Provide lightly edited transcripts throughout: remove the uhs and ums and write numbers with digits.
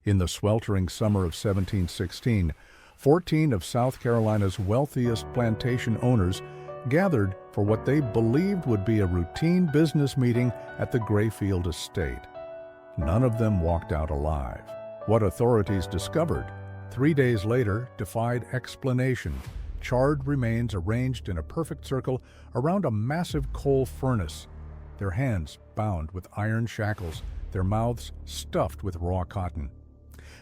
In the sweltering summer of 1716, 14 of South Carolina's wealthiest plantation owners gathered for what they believed would be a routine business meeting at the Grayfield estate. None of them walked out alive. What authorities discovered 3 days later defied explanation. Charred remains arranged in a perfect circle around a massive coal furnace, their hands bound with iron shackles, their mouths stuffed with raw cotton.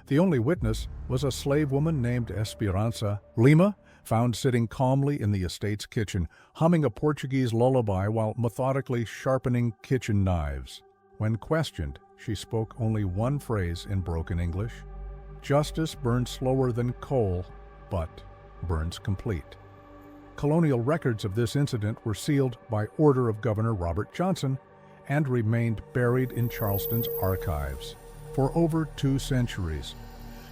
The only witness was a slave woman named Esperanza de Lima, found sitting calmly in the estate's kitchen, humming a Portuguese lullaby while methodically sharpening kitchen knives. When questioned, she spoke only one phrase in broken English: "Justice burns slower than coal, but burns complete." Colonial records of this incident were sealed by order of Governor Robert Johnson and remained buried in Charleston's archives for over 2 centuries.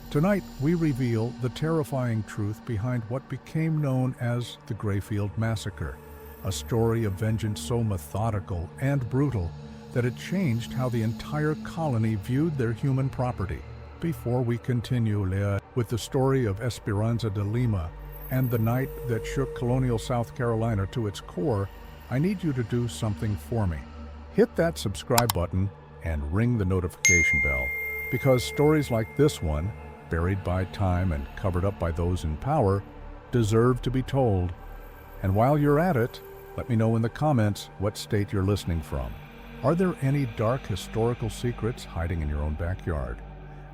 Tonight, we reveal the terrifying truth behind what became known as the Grayfield Massacre, a story of vengeance so methodical and brutal that it changed how the entire colony viewed their human property. Before we continue, Leah, with the story of Esperanza de Lima and the night that shook colonial South Carolina to its core, I need you to do something for me. Hit that subscribe button and ring the notification bell, because stories like this one, buried by time and covered up by those in power, deserve to be told. And while you're at it, let me know in the comments what state you're listening from. Are there any dark historical secrets hiding in your own backyard?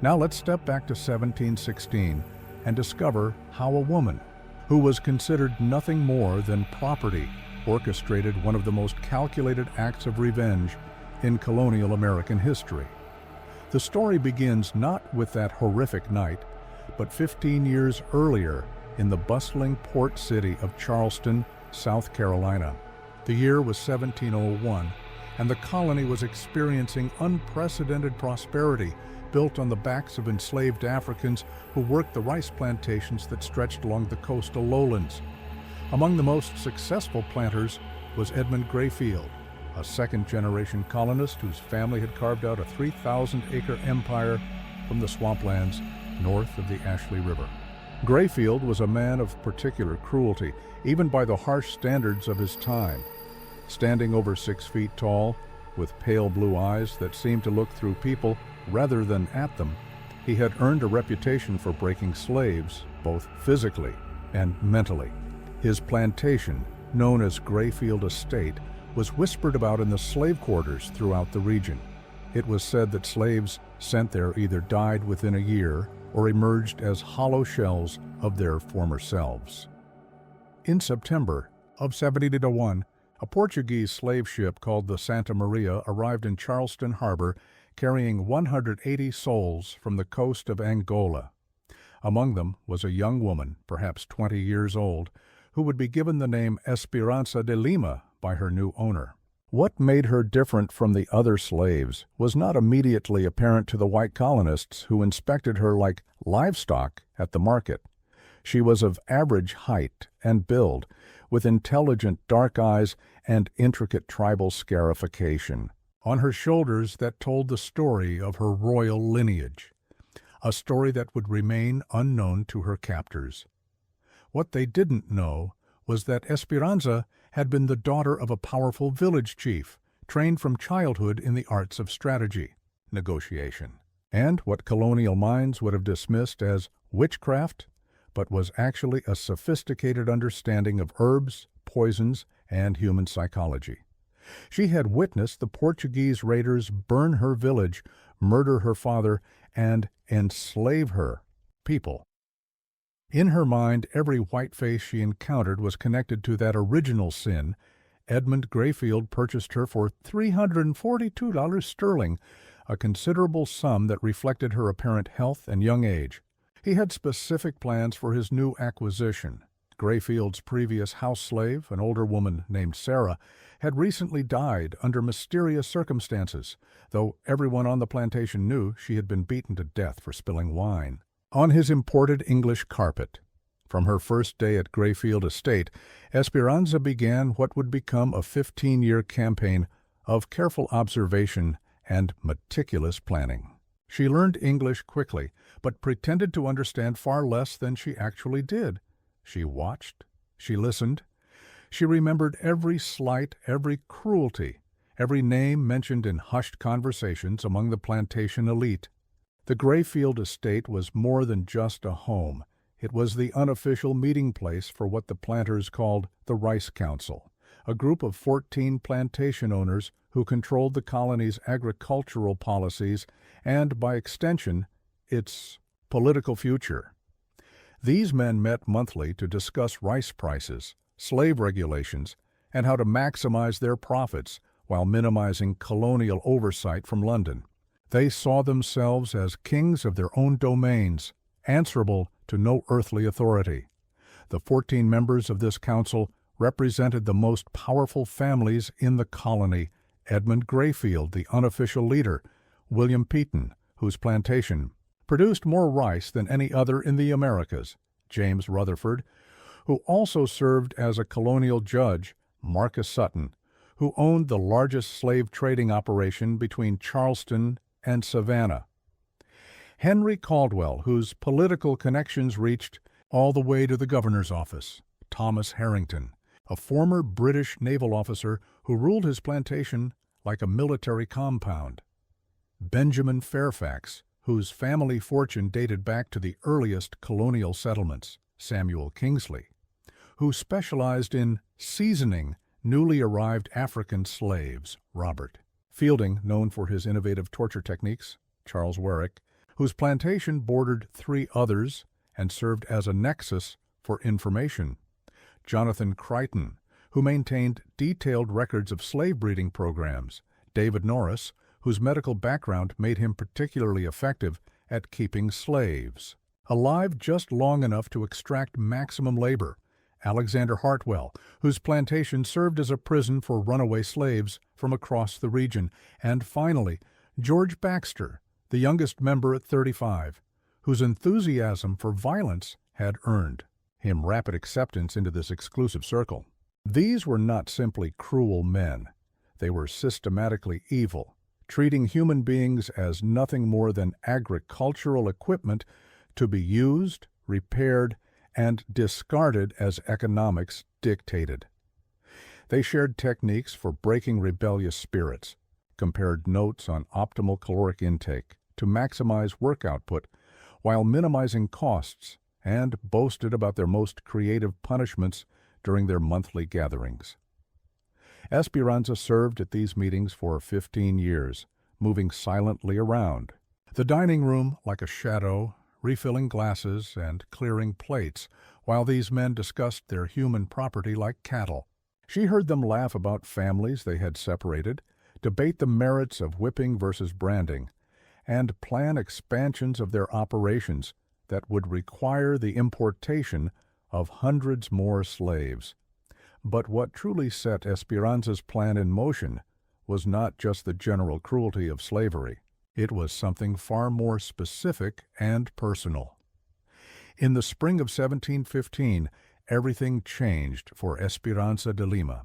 Now let's step back to 1716 and discover how a woman, who was considered nothing more than property, orchestrated one of the most calculated acts of revenge in colonial American history. The story begins not with that horrific night, but 15 years earlier in the bustling port city of Charleston, South Carolina. The year was 1701, and the colony was experiencing unprecedented prosperity built on the backs of enslaved Africans who worked the rice plantations that stretched along the coastal lowlands. Among the most successful planters was Edmund Grayfield, a second-generation colonist whose family had carved out a 3,000-acre empire from the swamplands north of the Ashley River. Grayfield was a man of particular cruelty, even by the harsh standards of his time. Standing over 6 feet tall, with pale blue eyes that seemed to look through people rather than at them, he had earned a reputation for breaking slaves, both physically and mentally. His plantation, known as Grayfield Estate, was whispered about in the slave quarters throughout the region. It was said that slaves sent there either died within a year or emerged as hollow shells of their former selves. In September of 1701, a Portuguese slave ship called the Santa Maria arrived in Charleston Harbor carrying 180 souls from the coast of Angola. Among them was a young woman, perhaps 20 years old, who would be given the name Esperanza de Lima by her new owner. What made her different from the other slaves was not immediately apparent to the white colonists who inspected her like livestock at the market. She was of average height and build, with intelligent dark eyes and intricate tribal scarification on her shoulders that told the story of her royal lineage, a story that would remain unknown to her captors. What they didn't know was that Esperanza had been the daughter of a powerful village chief, trained from childhood in the arts of strategy, negotiation, and what colonial minds would have dismissed as witchcraft, but was actually a sophisticated understanding of herbs, poisons, and human psychology. She had witnessed the Portuguese raiders burn her village, murder her father, and enslave her people. In her mind, every white face she encountered was connected to that original sin. Edmund Grayfield purchased her for $342 sterling, a considerable sum that reflected her apparent health and young age. He had specific plans for his new acquisition. Grayfield's previous house slave, an older woman named Sarah, had recently died under mysterious circumstances, though everyone on the plantation knew she had been beaten to death for spilling wine on his imported English carpet. From her first day at Grayfield Estate, Esperanza began what would become a 15-year campaign of careful observation and meticulous planning. She learned English quickly, but pretended to understand far less than she actually did. She watched, she listened, she remembered every slight, every cruelty, every name mentioned in hushed conversations among the plantation elite. The Grayfield estate was more than just a home. It was the unofficial meeting place for what the planters called the Rice Council, a group of 14 plantation owners who controlled the colony's agricultural policies and, by extension, its political future. These men met monthly to discuss rice prices, slave regulations, and how to maximize their profits while minimizing colonial oversight from London. They saw themselves as kings of their own domains, answerable to no earthly authority. The 14 members of this council represented the most powerful families in the colony: Edmund Grayfield, the unofficial leader; William Peton, whose plantation produced more rice than any other in the Americas; James Rutherford, who also served as a colonial judge; Marcus Sutton, who owned the largest slave trading operation between Charleston and Savannah; Henry Caldwell, whose political connections reached all the way to the governor's office; Thomas Harrington, a former British naval officer who ruled his plantation like a military compound; Benjamin Fairfax, whose family fortune dated back to the earliest colonial settlements; Samuel Kingsley, who specialized in seasoning newly arrived African slaves; Robert Fielding, known for his innovative torture techniques; Charles Warwick, whose plantation bordered 3 others and served as a nexus for information; Jonathan Crichton, who maintained detailed records of slave breeding programs; David Norris, whose medical background made him particularly effective at keeping slaves alive just long enough to extract maximum labor; Alexander Hartwell, whose plantation served as a prison for runaway slaves from across the region; and finally, George Baxter, the youngest member at 35, whose enthusiasm for violence had earned him rapid acceptance into this exclusive circle. These were not simply cruel men. They were systematically evil, treating human beings as nothing more than agricultural equipment to be used, repaired, and discarded as economics dictated. They shared techniques for breaking rebellious spirits, compared notes on optimal caloric intake to maximize work output while minimizing costs, and boasted about their most creative punishments during their monthly gatherings. Esperanza served at these meetings for 15 years, moving silently around. The dining room like a shadow, refilling glasses and clearing plates, while these men discussed their human property like cattle. She heard them laugh about families they had separated, debate the merits of whipping versus branding, and plan expansions of their operations that would require the importation of hundreds more slaves. But what truly set Esperanza's plan in motion was not just the general cruelty of slavery. It was something far more specific and personal. In the spring of 1715, everything changed for Esperanza de Lima.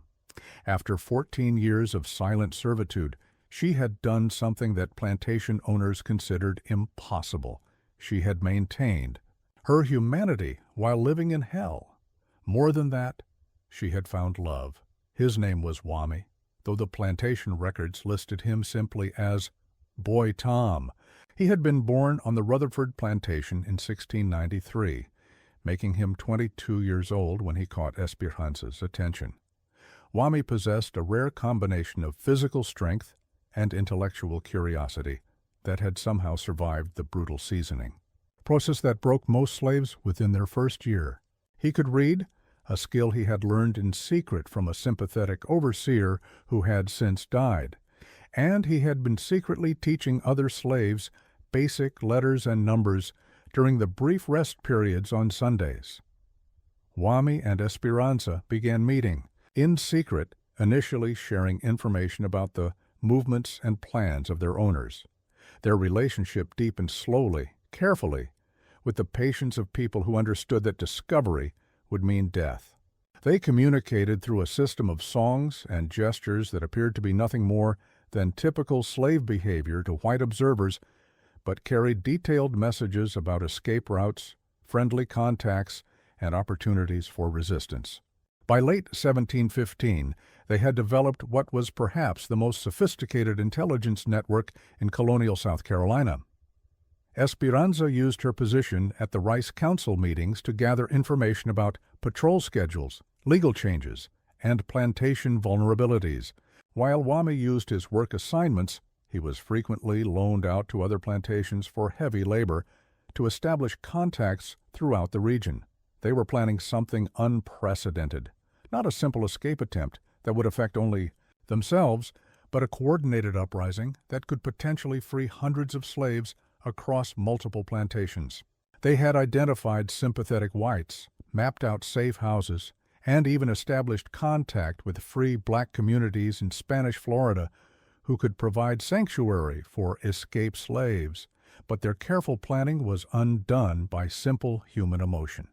After 14 years of silent servitude, she had done something that plantation owners considered impossible. She had maintained her humanity while living in hell. More than that, she had found love. His name was Wami, though the plantation records listed him simply as Boy Tom. He had been born on the Rutherford plantation in 1693, making him 22 years old when he caught Esperanza's attention. Wami possessed a rare combination of physical strength and intellectual curiosity that had somehow survived the brutal seasoning, process that broke most slaves within their first year. He could read, a skill he had learned in secret from a sympathetic overseer who had since died, and he had been secretly teaching other slaves basic letters and numbers during the brief rest periods on Sundays. Wami and Esperanza began meeting, in secret, initially sharing information about the movements and plans of their owners. Their relationship deepened slowly, carefully, with the patience of people who understood that discovery would mean death. They communicated through a system of songs and gestures that appeared to be nothing more than typical slave behavior to white observers, but carried detailed messages about escape routes, friendly contacts, and opportunities for resistance. By late 1715, they had developed what was perhaps the most sophisticated intelligence network in colonial South Carolina. Esperanza used her position at the Rice Council meetings to gather information about patrol schedules, legal changes, and plantation vulnerabilities. While Wami used his work assignments, he was frequently loaned out to other plantations for heavy labor to establish contacts throughout the region. They were planning something unprecedented, not a simple escape attempt that would affect only themselves, but a coordinated uprising that could potentially free hundreds of slaves across multiple plantations. They had identified sympathetic whites, mapped out safe houses, and even established contact with free black communities in Spanish Florida who could provide sanctuary for escaped slaves. But their careful planning was undone by simple human emotion.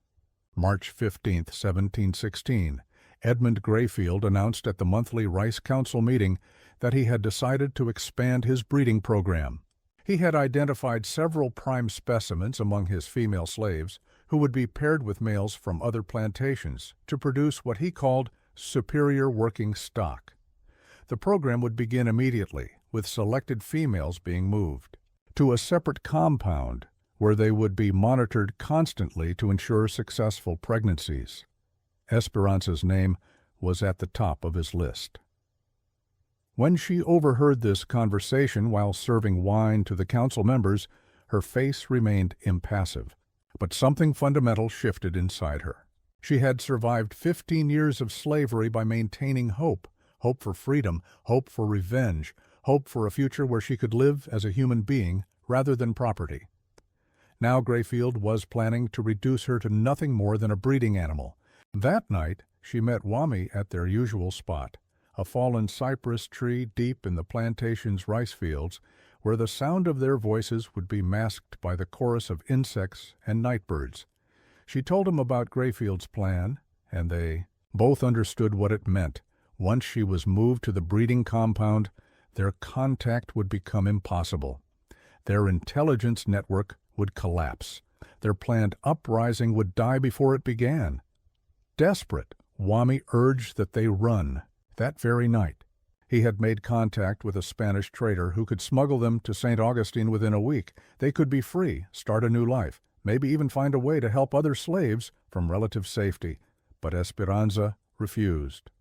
March 15, 1716, Edmund Grayfield announced at the monthly Rice Council meeting that he had decided to expand his breeding program. He had identified several prime specimens among his female slaves who would be paired with males from other plantations to produce what he called superior working stock. The program would begin immediately, with selected females being moved to a separate compound where they would be monitored constantly to ensure successful pregnancies. Esperanza's name was at the top of his list. When she overheard this conversation while serving wine to the council members, her face remained impassive. But something fundamental shifted inside her. She had survived 15 years of slavery by maintaining hope for freedom, hope for revenge, hope for a future where she could live as a human being rather than property. Now Grayfield was planning to reduce her to nothing more than a breeding animal. That night, she met Wami at their usual spot, a fallen cypress tree deep in the plantation's rice fields, where the sound of their voices would be masked by the chorus of insects and nightbirds. She told him about Grayfield's plan, and they both understood what it meant. Once she was moved to the breeding compound, their contact would become impossible. Their intelligence network would collapse. Their planned uprising would die before it began. Desperate, Wami urged that they run. That very night, he had made contact with a Spanish trader who could smuggle them to St. Augustine within a week. They could be free, start a new life, maybe even find a way to help other slaves from relative safety. But Esperanza refused.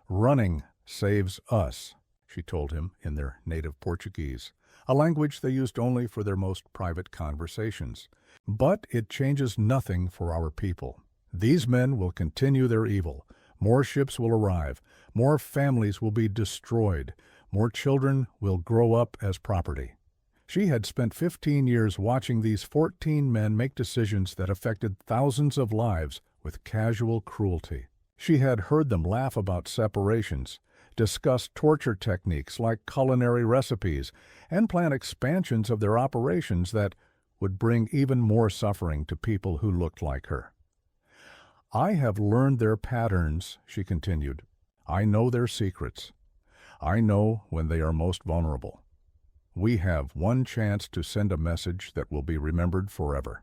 "Running saves us," she told him in their native Portuguese, a language they used only for their most private conversations. "But it changes nothing for our people. These men will continue their evil. More ships will arrive. More families will be destroyed. More children will grow up as property." She had spent 15 years watching these 14 men make decisions that affected thousands of lives with casual cruelty. She had heard them laugh about separations, discuss torture techniques like culinary recipes, and plan expansions of their operations that would bring even more suffering to people who looked like her. "I have learned their patterns," she continued. "I know their secrets. I know when they are most vulnerable. We have one chance to send a message that will be remembered forever.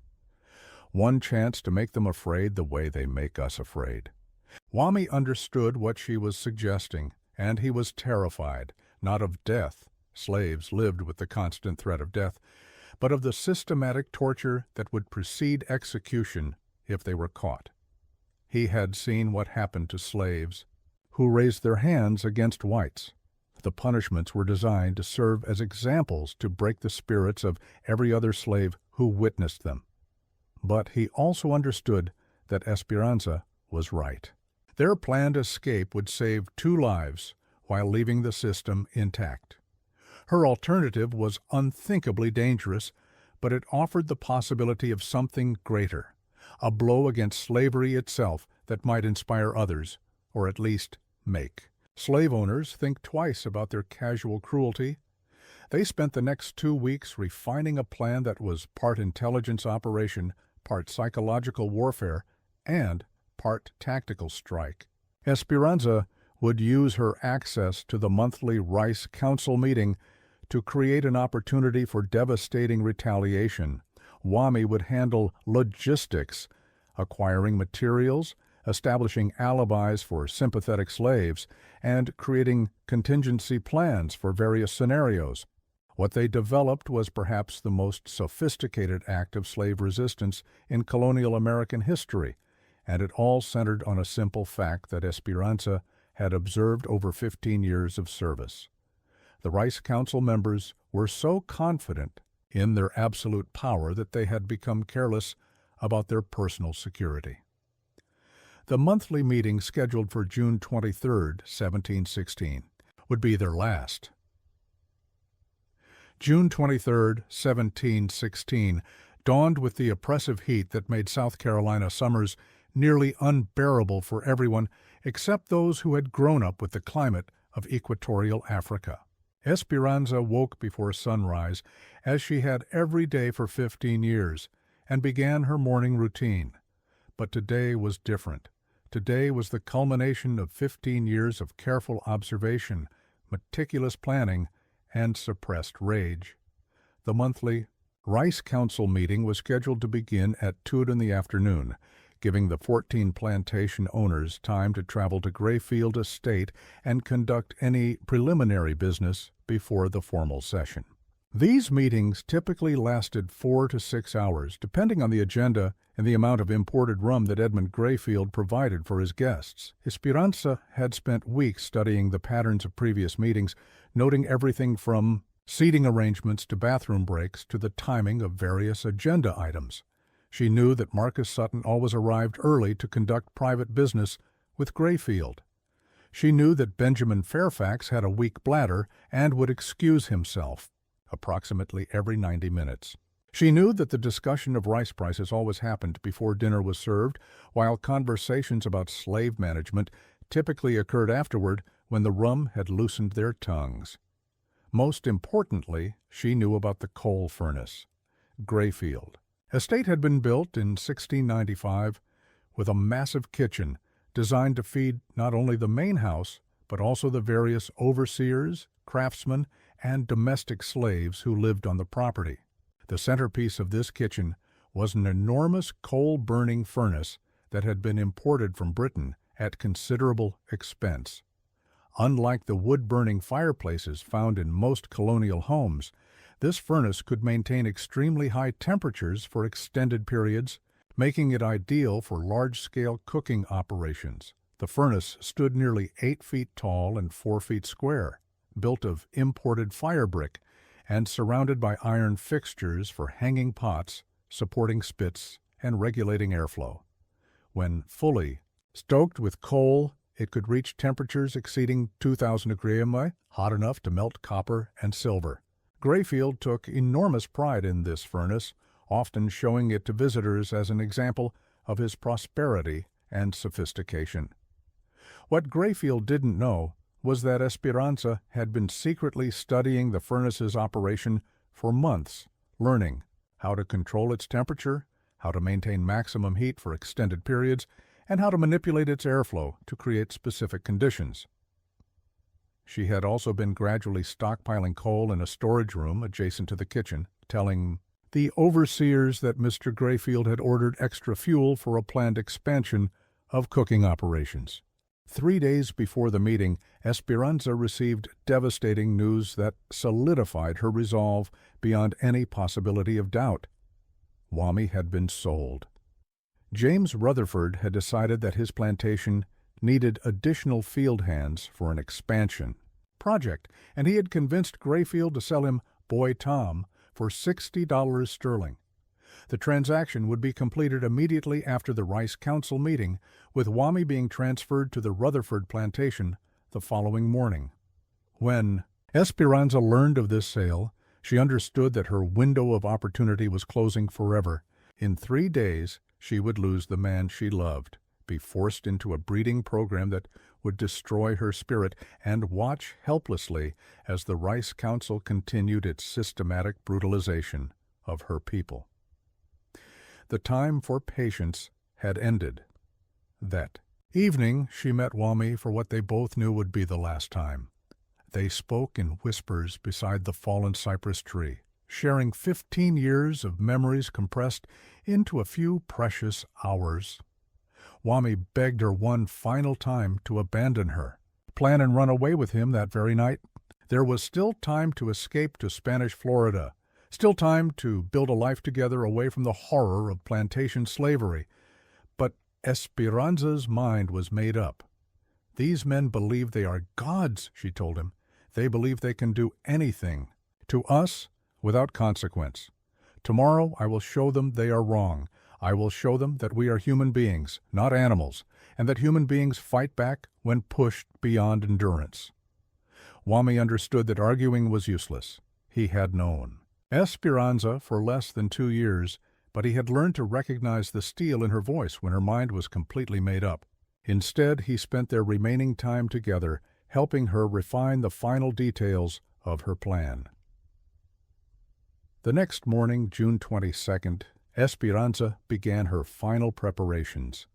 One chance to make them afraid the way they make us afraid." Wami understood what she was suggesting, and he was terrified, not of death. Slaves lived with the constant threat of death, but of the systematic torture that would precede execution if they were caught. He had seen what happened to slaves who raised their hands against whites. The punishments were designed to serve as examples to break the spirits of every other slave who witnessed them. But he also understood that Esperanza was right. Their planned escape would save 2 lives while leaving the system intact. Her alternative was unthinkably dangerous, but it offered the possibility of something greater, a blow against slavery itself that might inspire others, or at least make. Slave owners think twice about their casual cruelty. They spent the next 2 weeks refining a plan that was part intelligence operation, part psychological warfare, and part tactical strike. Esperanza would use her access to the monthly Rice Council meeting To create an opportunity for devastating retaliation, Wami would handle logistics, acquiring materials, establishing alibis for sympathetic slaves, and creating contingency plans for various scenarios. What they developed was perhaps the most sophisticated act of slave resistance in colonial American history, and it all centered on a simple fact that Esperanza had observed over 15 years of service. The Rice Council members were so confident in their absolute power that they had become careless about their personal security. The monthly meeting scheduled for June 23, 1716, would be their last. June 23, 1716, dawned with the oppressive heat that made South Carolina summers nearly unbearable for everyone except those who had grown up with the climate of equatorial Africa. Esperanza woke before sunrise, as she had every day for 15 years, and began her morning routine. But today was different. Today was the culmination of 15 years of careful observation, meticulous planning, and suppressed rage. The monthly Rice Council meeting was scheduled to begin at 2 in the afternoon, giving the 14 plantation owners time to travel to Grayfield Estate and conduct any preliminary business before the formal session. These meetings typically lasted 4 to 6 hours, depending on the agenda and the amount of imported rum that Edmund Grayfield provided for his guests. Esperanza had spent weeks studying the patterns of previous meetings, noting everything from seating arrangements to bathroom breaks to the timing of various agenda items. She knew that Marcus Sutton always arrived early to conduct private business with Grayfield. She knew that Benjamin Fairfax had a weak bladder and would excuse himself approximately every 90 minutes. She knew that the discussion of rice prices always happened before dinner was served, while conversations about slave management typically occurred afterward when the rum had loosened their tongues. Most importantly, she knew about the coal furnace. Grayfield Estate had been built in 1695 with a massive kitchen designed to feed not only the main house, but also the various overseers, craftsmen, and domestic slaves who lived on the property. The centerpiece of this kitchen was an enormous coal-burning furnace that had been imported from Britain at considerable expense. Unlike the wood-burning fireplaces found in most colonial homes, this furnace could maintain extremely high temperatures for extended periods, making it ideal for large-scale cooking operations. The furnace stood nearly 8 feet tall and 4 feet square, built of imported fire brick, and surrounded by iron fixtures for hanging pots, supporting spits, and regulating airflow. When fully stoked with coal, it could reach temperatures exceeding 2,000 degrees, hot enough to melt copper and silver. Grayfield took enormous pride in this furnace, often showing it to visitors as an example of his prosperity and sophistication. What Grayfield didn't know was that Esperanza had been secretly studying the furnace's operation for months, learning how to control its temperature, how to maintain maximum heat for extended periods, and how to manipulate its airflow to create specific conditions. She had also been gradually stockpiling coal in a storage room adjacent to the kitchen, telling the overseers that Mr. Grayfield had ordered extra fuel for a planned expansion of cooking operations. 3 days before the meeting, Esperanza received devastating news that solidified her resolve beyond any possibility of doubt. Wami had been sold. James Rutherford had decided that his plantation needed additional field hands for an expansion project, and he had convinced Grayfield to sell him Boy Tom for $60 sterling. The transaction would be completed immediately after the Rice Council meeting, with Wami being transferred to the Rutherford plantation the following morning. When Esperanza learned of this sale, she understood that her window of opportunity was closing forever. In 3 days, she would lose the man she loved, be forced into a breeding program that would destroy her spirit, and watch helplessly as the Rice Council continued its systematic brutalization of her people. The time for patience had ended. That evening she met Wami for what they both knew would be the last time. They spoke in whispers beside the fallen cypress tree, sharing 15 years of memories compressed into a few precious hours. Wami begged her one final time to abandon her, plan and run away with him that very night. There was still time to escape to Spanish Florida, still time to build a life together away from the horror of plantation slavery. But Esperanza's mind was made up. These men believe they are gods, she told him. They believe they can do anything. To us, without consequence. Tomorrow I will show them they are wrong. I will show them that we are human beings, not animals, and that human beings fight back when pushed beyond endurance. Wami understood that arguing was useless. He had known Esperanza for less than 2 years, but he had learned to recognize the steel in her voice when her mind was completely made up. Instead, he spent their remaining time together, helping her refine the final details of her plan. The next morning, June 22nd, Esperanza began her final preparations.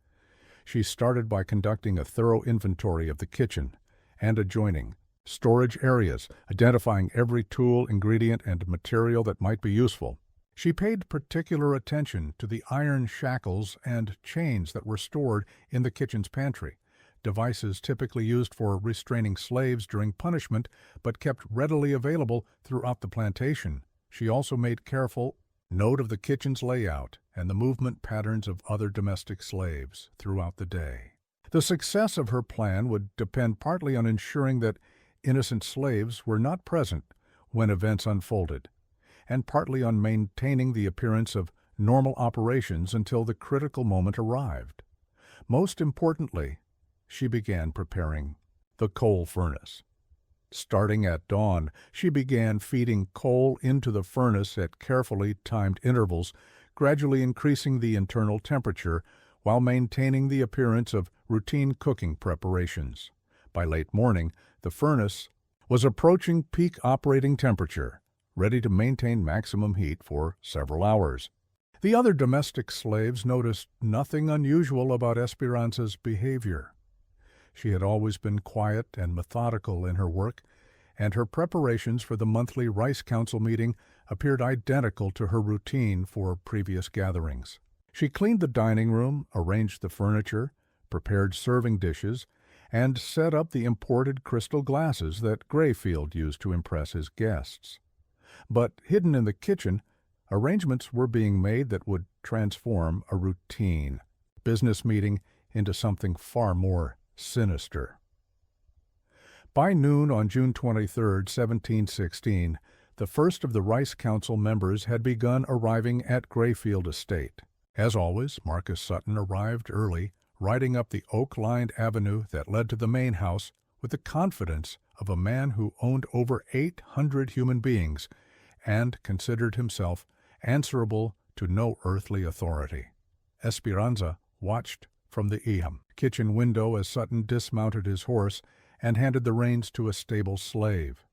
She started by conducting a thorough inventory of the kitchen and adjoining storage areas, identifying every tool, ingredient, and material that might be useful. She paid particular attention to the iron shackles and chains that were stored in the kitchen's pantry, devices typically used for restraining slaves during punishment but kept readily available throughout the plantation. She also made careful note of the kitchen's layout and the movement patterns of other domestic slaves throughout the day. The success of her plan would depend partly on ensuring that innocent slaves were not present when events unfolded, and partly on maintaining the appearance of normal operations until the critical moment arrived. Most importantly, she began preparing the coal furnace. Starting at dawn, she began feeding coal into the furnace at carefully timed intervals, gradually increasing the internal temperature while maintaining the appearance of routine cooking preparations. By late morning, the furnace was approaching peak operating temperature, ready to maintain maximum heat for several hours. The other domestic slaves noticed nothing unusual about Esperanza's behavior. She had always been quiet and methodical in her work, and her preparations for the monthly Rice Council meeting appeared identical to her routine for previous gatherings. She cleaned the dining room, arranged the furniture, prepared serving dishes, and set up the imported crystal glasses that Grayfield used to impress his guests. But hidden in the kitchen, arrangements were being made that would transform a routine business meeting into something far more sinister. By noon on June 23, 1716, the first of the Rice Council members had begun arriving at Grayfield Estate. As always, Marcus Sutton arrived early, riding up the oak-lined avenue that led to the main house with the confidence of a man who owned over 800 human beings and considered himself answerable to no earthly authority. Esperanza watched from the kitchen window as Sutton dismounted his horse and handed the reins to a stable slave.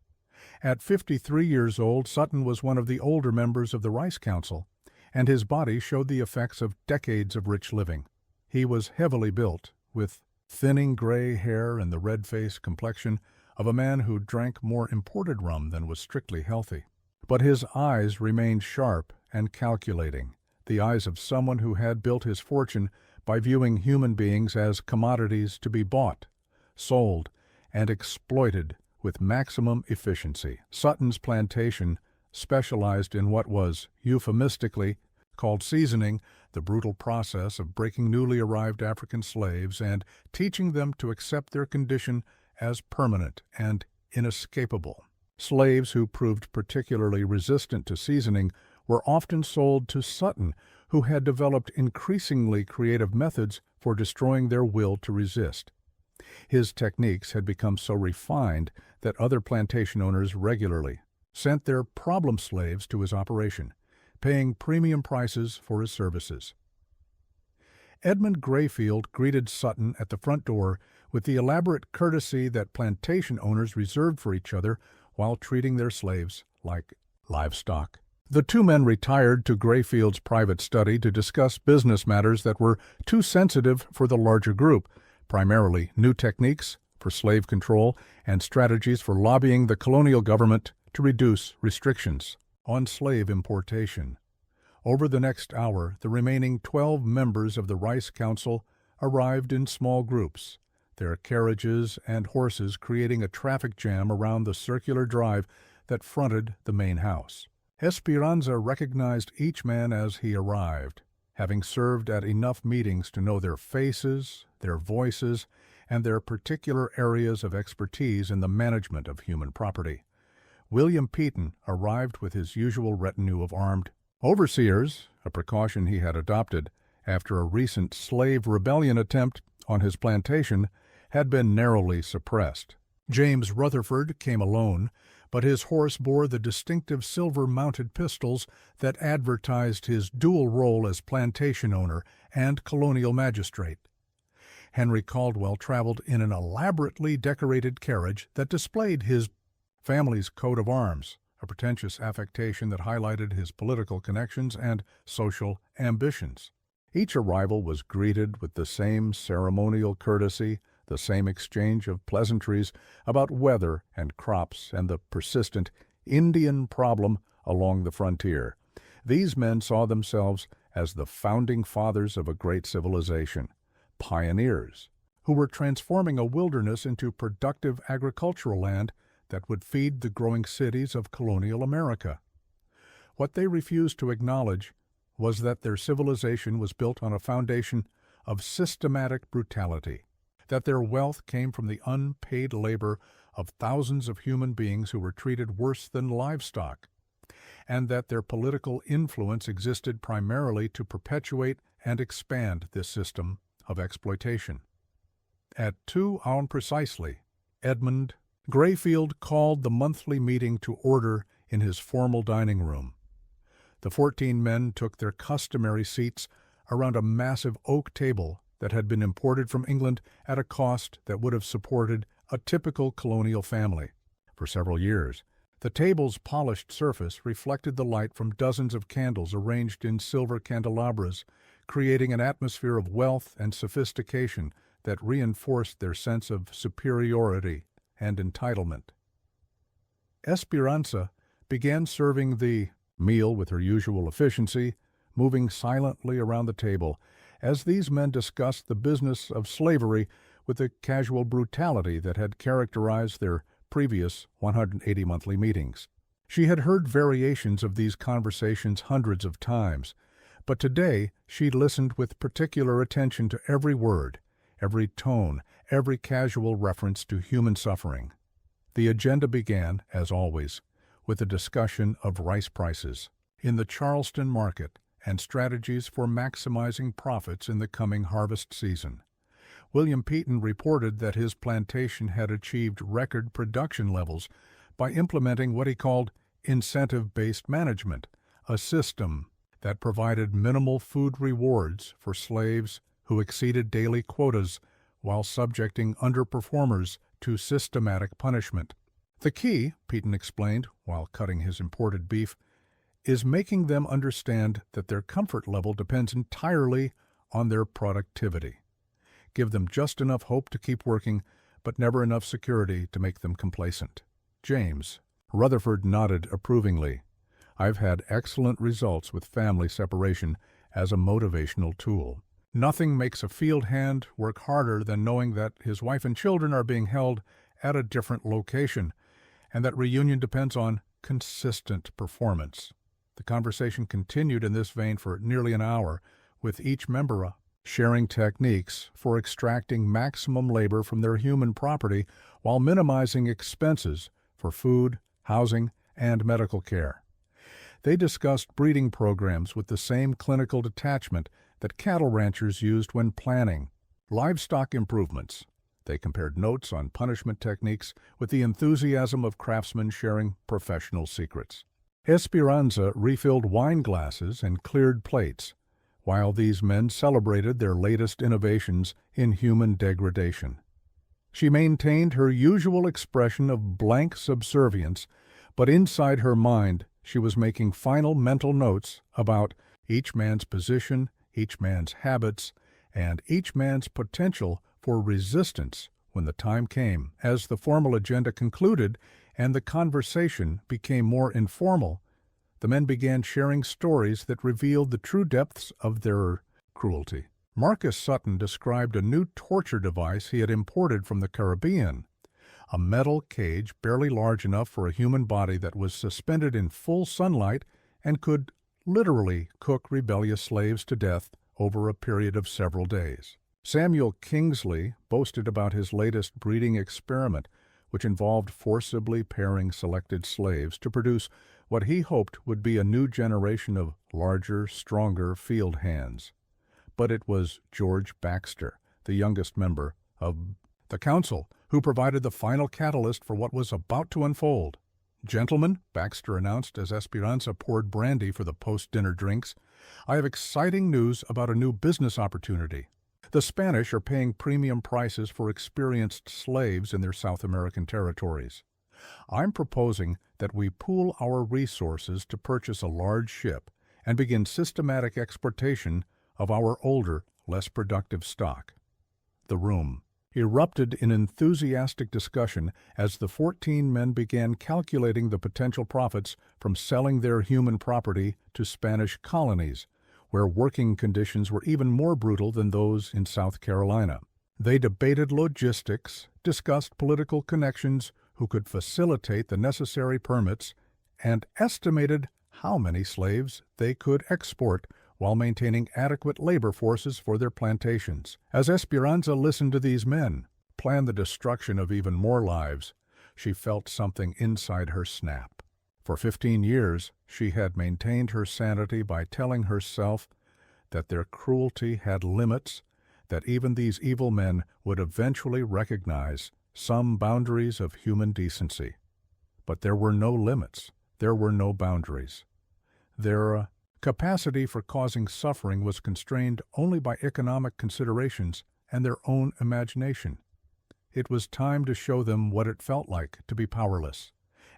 At 53 years old, Sutton was one of the older members of the Rice Council, and his body showed the effects of decades of rich living. He was heavily built, with thinning gray hair and the red-faced complexion of a man who drank more imported rum than was strictly healthy. But his eyes remained sharp and calculating, the eyes of someone who had built his fortune by viewing human beings as commodities to be bought, sold, and exploited with maximum efficiency. Sutton's plantation specialized in what was euphemistically called seasoning, the brutal process of breaking newly arrived African slaves and teaching them to accept their condition as permanent and inescapable. Slaves who proved particularly resistant to seasoning were often sold to Sutton, who had developed increasingly creative methods for destroying their will to resist. His techniques had become so refined that other plantation owners regularly sent their problem slaves to his operation, paying premium prices for his services. Edmund Grayfield greeted Sutton at the front door with the elaborate courtesy that plantation owners reserved for each other while treating their slaves like livestock. The two men retired to Grayfield's private study to discuss business matters that were too sensitive for the larger group, primarily new techniques for slave control and strategies for lobbying the colonial government to reduce restrictions on slave importation. Over the next hour, the remaining 12 members of the Rice Council arrived in small groups, their carriages and horses creating a traffic jam around the circular drive that fronted the main house. Esperanza recognized each man as he arrived, having served at enough meetings to know their faces, their voices, and their particular areas of expertise in the management of human property. William Peton arrived with his usual retinue of armed overseers, a precaution he had adopted after a recent slave rebellion attempt on his plantation had been narrowly suppressed. James Rutherford came alone, but his horse bore the distinctive silver-mounted pistols that advertised his dual role as plantation owner and colonial magistrate. Henry Caldwell traveled in an elaborately decorated carriage that displayed his family's coat of arms, a pretentious affectation that highlighted his political connections and social ambitions. Each arrival was greeted with the same ceremonial courtesy, the same exchange of pleasantries about weather and crops and the persistent Indian problem along the frontier. These men saw themselves as the founding fathers of a great civilization, pioneers, who were transforming a wilderness into productive agricultural land that would feed the growing cities of colonial America. What they refused to acknowledge was that their civilization was built on a foundation of systematic brutality, that their wealth came from the unpaid labor of thousands of human beings who were treated worse than livestock, and that their political influence existed primarily to perpetuate and expand this system of exploitation. At 2 hours precisely, Edmund Grayfield called the monthly meeting to order in his formal dining room. The 14 men took their customary seats around a massive oak table that had been imported from England at a cost that would have supported a typical colonial family. For several years, the table's polished surface reflected the light from dozens of candles arranged in silver candelabras, creating an atmosphere of wealth and sophistication that reinforced their sense of superiority and entitlement. Esperanza began serving the meal with her usual efficiency, moving silently around the table as these men discussed the business of slavery with the casual brutality that had characterized their previous 180 monthly meetings. She had heard variations of these conversations hundreds of times, but today she listened with particular attention to every word, every tone, every casual reference to human suffering. The agenda began, as always, with a discussion of rice prices in the Charleston market and strategies for maximizing profits in the coming harvest season. William Peton reported that his plantation had achieved record production levels by implementing what he called incentive-based management, a system that provided minimal food rewards for slaves who exceeded daily quotas while subjecting underperformers to systematic punishment. The key, Peton explained while cutting his imported beef, is making them understand that their comfort level depends entirely on their productivity. Give them just enough hope to keep working, but never enough security to make them complacent. James Rutherford nodded approvingly. I've had excellent results with family separation as a motivational tool. Nothing makes a field hand work harder than knowing that his wife and children are being held at a different location, and that reunion depends on consistent performance. The conversation continued in this vein for nearly an hour, with each member sharing techniques for extracting maximum labor from their human property while minimizing expenses for food, housing, and medical care. They discussed breeding programs with the same clinical detachment that cattle ranchers used when planning livestock improvements. They compared notes on punishment techniques with the enthusiasm of craftsmen sharing professional secrets. Esperanza refilled wine glasses and cleared plates, while these men celebrated their latest innovations in human degradation. She maintained her usual expression of blank subservience, but inside her mind she was making final mental notes about each man's position, each man's habits, and each man's potential for resistance when the time came. As the formal agenda concluded and the conversation became more informal, the men began sharing stories that revealed the true depths of their cruelty. Marcus Sutton described a new torture device he had imported from the Caribbean, a metal cage barely large enough for a human body that was suspended in full sunlight and could literally cook rebellious slaves to death over a period of several days. Samuel Kingsley boasted about his latest breeding experiment, which involved forcibly pairing selected slaves to produce what he hoped would be a new generation of larger, stronger field hands. But it was George Baxter, the youngest member of the council, who provided the final catalyst for what was about to unfold. "Gentlemen," Baxter announced as Esperanza poured brandy for the post-dinner drinks, "I have exciting news about a new business opportunity. The Spanish are paying premium prices for experienced slaves in their South American territories. I'm proposing that we pool our resources to purchase a large ship and begin systematic exportation of our older, less productive stock." The room erupted in enthusiastic discussion as the 14 men began calculating the potential profits from selling their human property to Spanish colonies, where working conditions were even more brutal than those in South Carolina. They debated logistics, discussed political connections, who could facilitate the necessary permits, and estimated how many slaves they could export while maintaining adequate labor forces for their plantations. As Esperanza listened to these men plan the destruction of even more lives, she felt something inside her snap. For 15 years, she had maintained her sanity by telling herself that their cruelty had limits, that even these evil men would eventually recognize some boundaries of human decency. But there were no limits. There were no boundaries. Their capacity for causing suffering was constrained only by economic considerations and their own imagination. It was time to show them what it felt like to be powerless.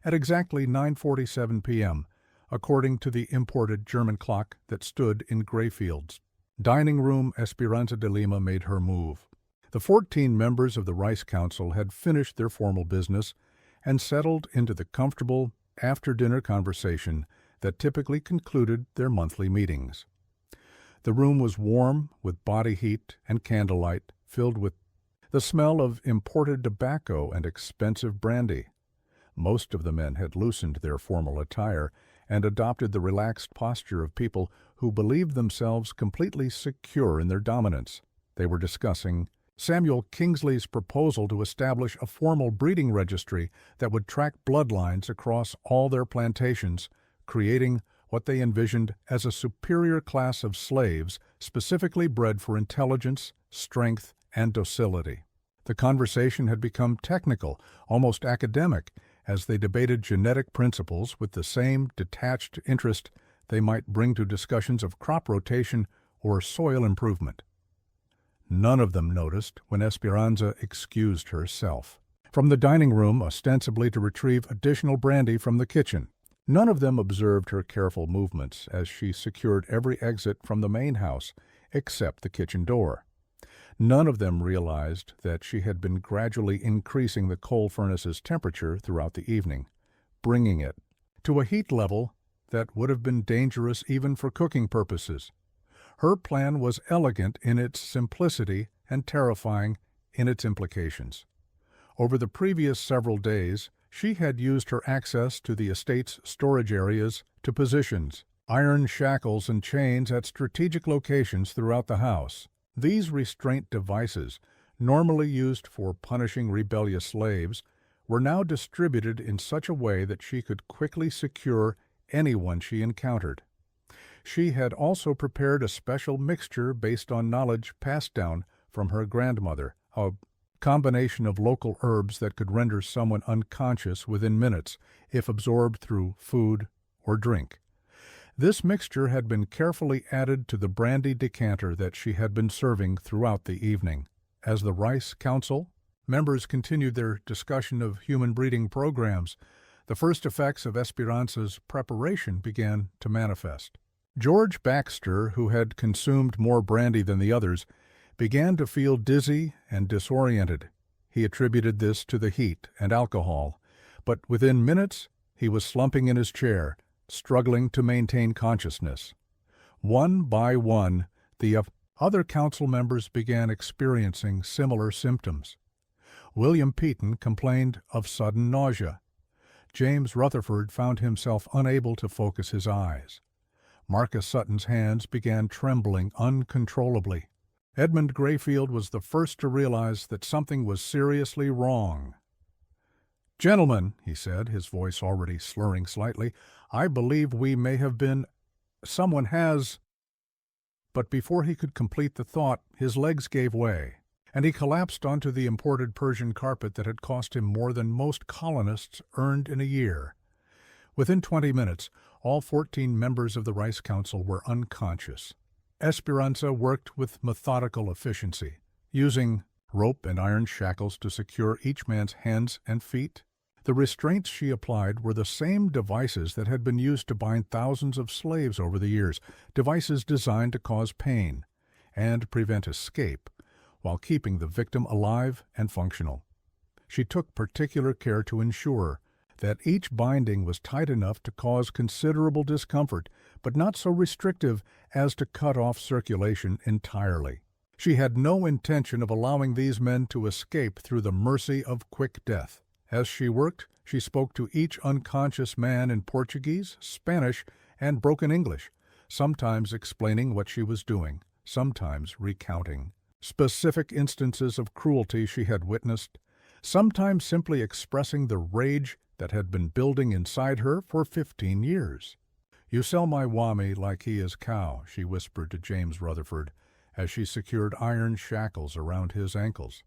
At exactly 9:47 p.m., according to the imported German clock that stood in Grayfield's dining room, Esperanza de Lima made her move. The 14 members of the Rice Council had finished their formal business and settled into the comfortable after-dinner conversation that typically concluded their monthly meetings. The room was warm with body heat and candlelight, filled with the smell of imported tobacco and expensive brandy. Most of the men had loosened their formal attire and adopted the relaxed posture of people who believed themselves completely secure in their dominance. They were discussing Samuel Kingsley's proposal to establish a formal breeding registry that would track bloodlines across all their plantations, creating what they envisioned as a superior class of slaves specifically bred for intelligence, strength, and docility. The conversation had become technical, almost academic, as they debated genetic principles with the same detached interest they might bring to discussions of crop rotation or soil improvement. None of them noticed when Esperanza excused herself from the dining room, ostensibly to retrieve additional brandy from the kitchen. None of them observed her careful movements as she secured every exit from the main house except the kitchen door. None of them realized that she had been gradually increasing the coal furnace's temperature throughout the evening, bringing it to a heat level that would have been dangerous even for cooking purposes. Her plan was elegant in its simplicity and terrifying in its implications. Over the previous several days, she had used her access to the estate's storage areas to positions iron shackles and chains at strategic locations throughout the house. These restraint devices, normally used for punishing rebellious slaves, were now distributed in such a way that she could quickly secure anyone she encountered. She had also prepared a special mixture based on knowledge passed down from her grandmother, a combination of local herbs that could render someone unconscious within minutes if absorbed through food or drink. This mixture had been carefully added to the brandy decanter that she had been serving throughout the evening. As the Rice Council members continued their discussion of human breeding programs, the first effects of Esperanza's preparation began to manifest. George Baxter, who had consumed more brandy than the others, began to feel dizzy and disoriented. He attributed this to the heat and alcohol, but within minutes he was slumping in his chair, struggling to maintain consciousness. One by one, the other council members began experiencing similar symptoms. William Peaton complained of sudden nausea. James Rutherford found himself unable to focus his eyes. Marcus Sutton's hands began trembling uncontrollably. Edmund Grayfield was the first to realize that something was seriously wrong. "Gentlemen," he said, his voice already slurring slightly, "I believe we may have been... someone has..." But before he could complete the thought, his legs gave way, and he collapsed onto the imported Persian carpet that had cost him more than most colonists earned in a year. Within 20 minutes, all 14 members of the Rice Council were unconscious. Esperanza worked with methodical efficiency, using rope and iron shackles to secure each man's hands and feet. The restraints she applied were the same devices that had been used to bind thousands of slaves over the years, devices designed to cause pain and prevent escape, while keeping the victim alive and functional. She took particular care to ensure that each binding was tight enough to cause considerable discomfort, but not so restrictive as to cut off circulation entirely. She had no intention of allowing these men to escape through the mercy of quick death. As she worked, she spoke to each unconscious man in Portuguese, Spanish, and broken English, sometimes explaining what she was doing, sometimes recounting specific instances of cruelty she had witnessed, sometimes simply expressing the rage that had been building inside her for 15 years. "You sell my Wami like he is cow," she whispered to James Rutherford as she secured iron shackles around his ankles.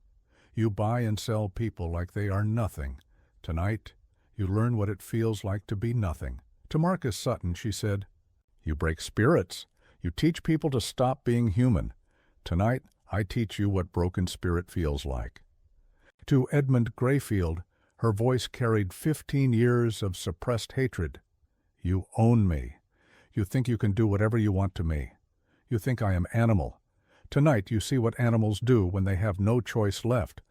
"You buy and sell people like they are nothing. Tonight, you learn what it feels like to be nothing." To Marcus Sutton, she said, "You break spirits. You teach people to stop being human. Tonight, I teach you what broken spirit feels like." To Edmund Grayfield, her voice carried 15 years of suppressed hatred. "You own me. You think you can do whatever you want to me. You think I am animal. Tonight you see what animals do when they have no choice left."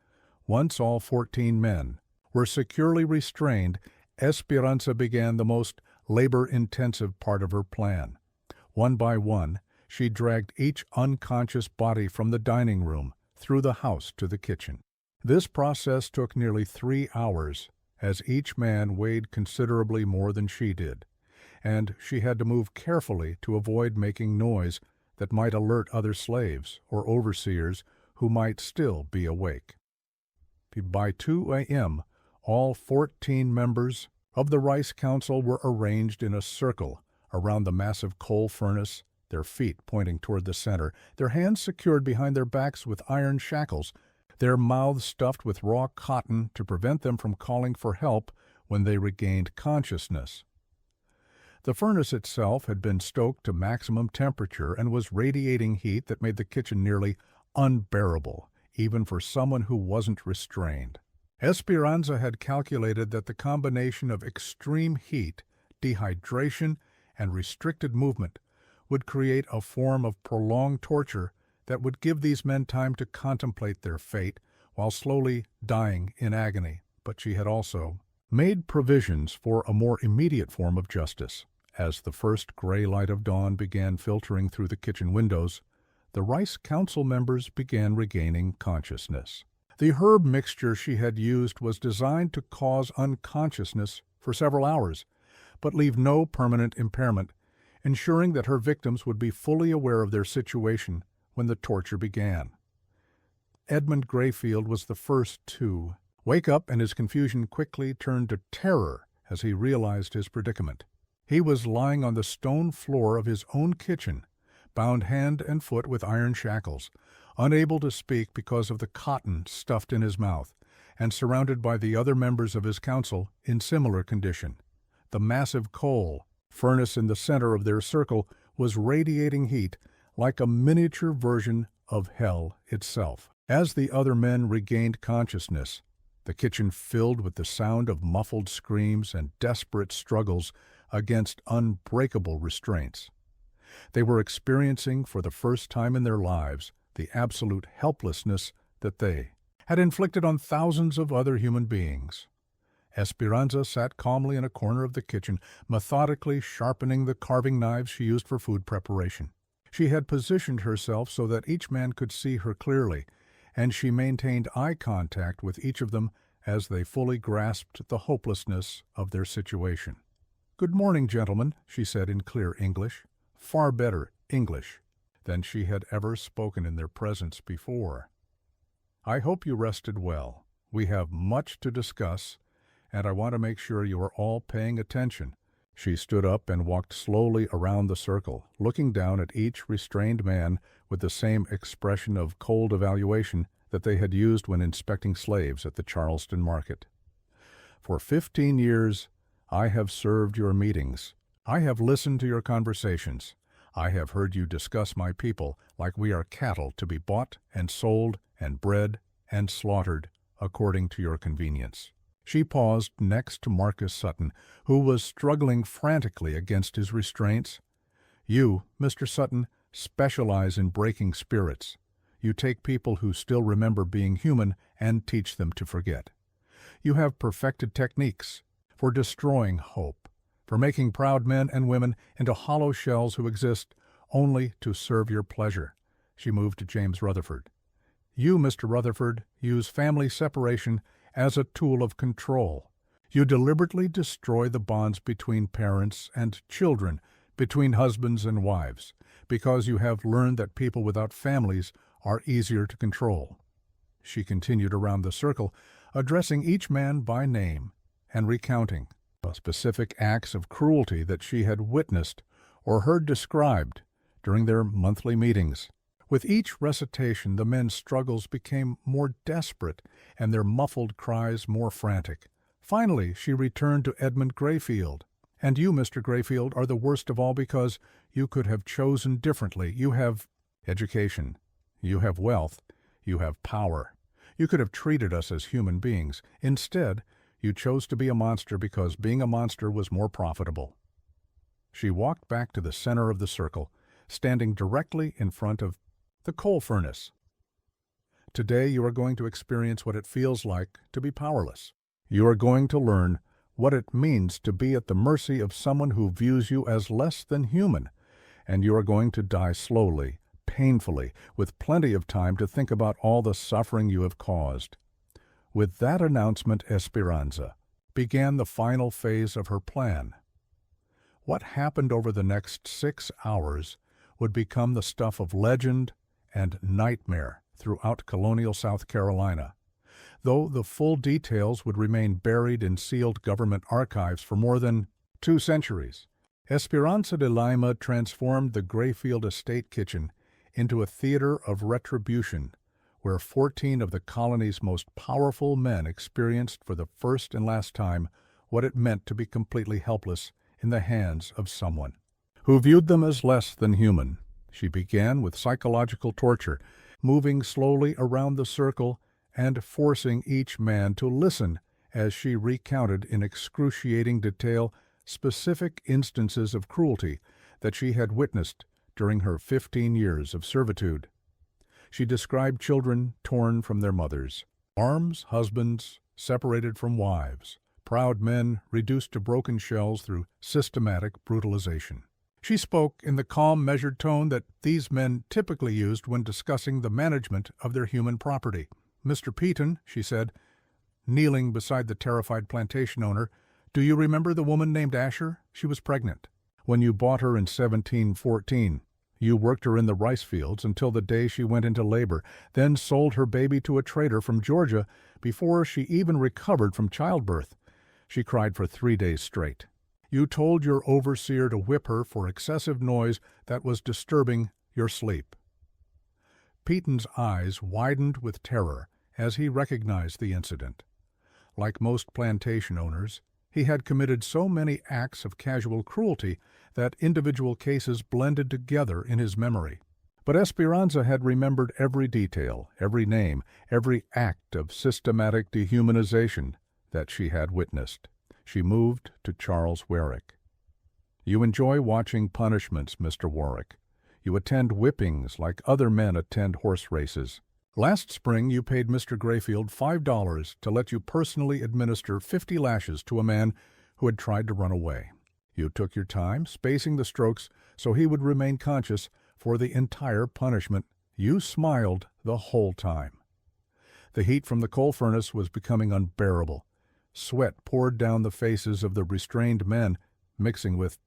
Once all 14 men were securely restrained, Esperanza began the most labor-intensive part of her plan. One by one, she dragged each unconscious body from the dining room, through the house to the kitchen. This process took nearly 3 hours, as each man weighed considerably more than she did, and she had to move carefully to avoid making noise that might alert other slaves or overseers who might still be awake. By 2 a.m., all 14 members of the Rice Council were arranged in a circle around the massive coal furnace, their feet pointing toward the center, their hands secured behind their backs with iron shackles, their mouths stuffed with raw cotton to prevent them from calling for help when they regained consciousness. The furnace itself had been stoked to maximum temperature and was radiating heat that made the kitchen nearly unbearable, even for someone who wasn't restrained. Esperanza had calculated that the combination of extreme heat, dehydration, and restricted movement would create a form of prolonged torture that would give these men time to contemplate their fate while slowly dying in agony. But she had also made provisions for a more immediate form of justice. As the first gray light of dawn began filtering through the kitchen windows, the Rice Council members began regaining consciousness. The herb mixture she had used was designed to cause unconsciousness for several hours, but leave no permanent impairment, ensuring that her victims would be fully aware of their situation when the torture began. Edmund Grayfield was the first to wake up, and his confusion quickly turned to terror as he realized his predicament. He was lying on the stone floor of his own kitchen, bound hand and foot with iron shackles, unable to speak because of the cotton stuffed in his mouth, and surrounded by the other members of his council in similar condition. The massive coal furnace in the center of their circle was radiating heat like a miniature version of hell itself. As the other men regained consciousness, the kitchen filled with the sound of muffled screams and desperate struggles against unbreakable restraints. They were experiencing for the first time in their lives the absolute helplessness that they had inflicted on thousands of other human beings. Esperanza sat calmly in a corner of the kitchen, methodically sharpening the carving knives she used for food preparation. She had positioned herself so that each man could see her clearly, and she maintained eye contact with each of them as they fully grasped the hopelessness of their situation. "Good morning, gentlemen," she said in clear English, far better English than she had ever spoken in their presence before. "I hope you rested well. We have much to discuss, and I want to make sure you are all paying attention." She stood up and walked slowly around the circle, looking down at each restrained man with the same expression of cold evaluation that they had used when inspecting slaves at the Charleston market. "For 15 years, I have served your meetings. I have listened to your conversations. I have heard you discuss my people like we are cattle to be bought and sold and bred and slaughtered according to your convenience." She paused next to Marcus Sutton, who was struggling frantically against his restraints. "You, Mr. Sutton, specialize in breaking spirits. You take people who still remember being human and teach them to forget. You have perfected techniques for destroying hope, for making proud men and women into hollow shells who exist only to serve your pleasure." She moved to James Rutherford. "You, Mr. Rutherford, use family separation as a tool of control. You deliberately destroy the bonds between parents and children, between husbands and wives, because you have learned that people without families are easier to control." She continued around the circle, addressing each man by name and recounting specific acts of cruelty that she had witnessed or heard described during their monthly meetings. With each recitation, the men's struggles became more desperate and their muffled cries more frantic. Finally, she returned to Edmund Grayfield. "And you, Mr. Grayfield, are the worst of all because you could have chosen differently. You have education. You have wealth. You have power. You could have treated us as human beings. Instead, you chose to be a monster because being a monster was more profitable." She walked back to the center of the circle, standing directly in front of the coal furnace. "Today you are going to experience what it feels like to be powerless. You are going to learn what it means to be at the mercy of someone who views you as less than human, and you are going to die slowly, painfully, with plenty of time to think about all the suffering you have caused." With that announcement, Esperanza began the final phase of her plan. What happened over the next 6 hours would become the stuff of legend and nightmare throughout colonial South Carolina, though the full details would remain buried in sealed government archives for more than 2 centuries. Esperanza de Lima transformed the Grayfield estate kitchen into a theater of retribution, where 14 of the colony's most powerful men experienced for the first and last time what it meant to be completely helpless in the hands of someone who viewed them as less than human. She began with psychological torture, moving slowly around the circle and forcing each man to listen as she recounted in excruciating detail specific instances of cruelty that she had witnessed during her 15 years of servitude. She described children torn from their mothers, arms, husbands separated from wives, proud men reduced to broken shells through systematic brutalization. She spoke in the calm, measured tone that these men typically used when discussing the management of their human property. "Mr. Peaton," she said, kneeling beside the terrified plantation owner, "do you remember the woman named Asher? She was pregnant. When you bought her in 1714, you worked her in the rice fields until the day she went into labor, then sold her baby to a trader from Georgia before she even recovered from childbirth. She cried for 3 days straight. You told your overseer to whip her for excessive noise that was disturbing your sleep." Peaton's eyes widened with terror as he recognized the incident. Like most plantation owners, he had committed so many acts of casual cruelty that individual cases blended together in his memory. But Esperanza had remembered every detail, every name, every act of systematic dehumanization that she had witnessed. She moved to Charles Warwick. "You enjoy watching punishments, Mr. Warwick. You attend whippings like other men attend horse races. Last spring you paid Mr. Grayfield $5 to let you personally administer 50 lashes to a man who had tried to run away. You took your time, spacing the strokes so he would remain conscious for the entire punishment. You smiled the whole time. The heat from the coal furnace was becoming unbearable. Sweat poured down the faces of the restrained men, mixing with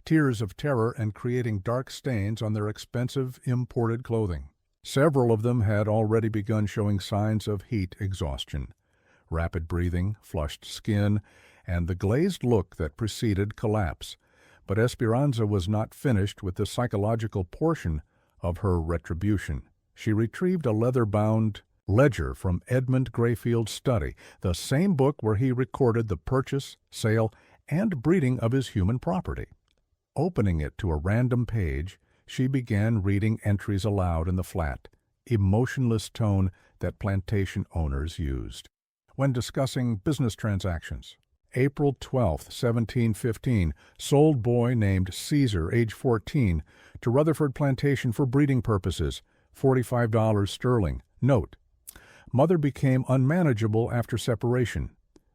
tears of terror and creating dark stains on their expensive imported clothing. Several of them had already begun showing signs of heat exhaustion. Rapid breathing, flushed skin, and the glazed look that preceded collapse. But Esperanza was not finished with the psychological portion of her retribution. She retrieved a leather-bound ledger from Edmund Grayfield's study, the same book where he recorded the purchase, sale, and breeding of his human property. Opening it to a random page, she began reading entries aloud in the flat, emotionless tone that plantation owners used when discussing business transactions. April 12, 1715, sold boy named Caesar, age 14, to Rutherford Plantation for breeding purposes, $45 sterling. Note: mother became unmanageable after separation.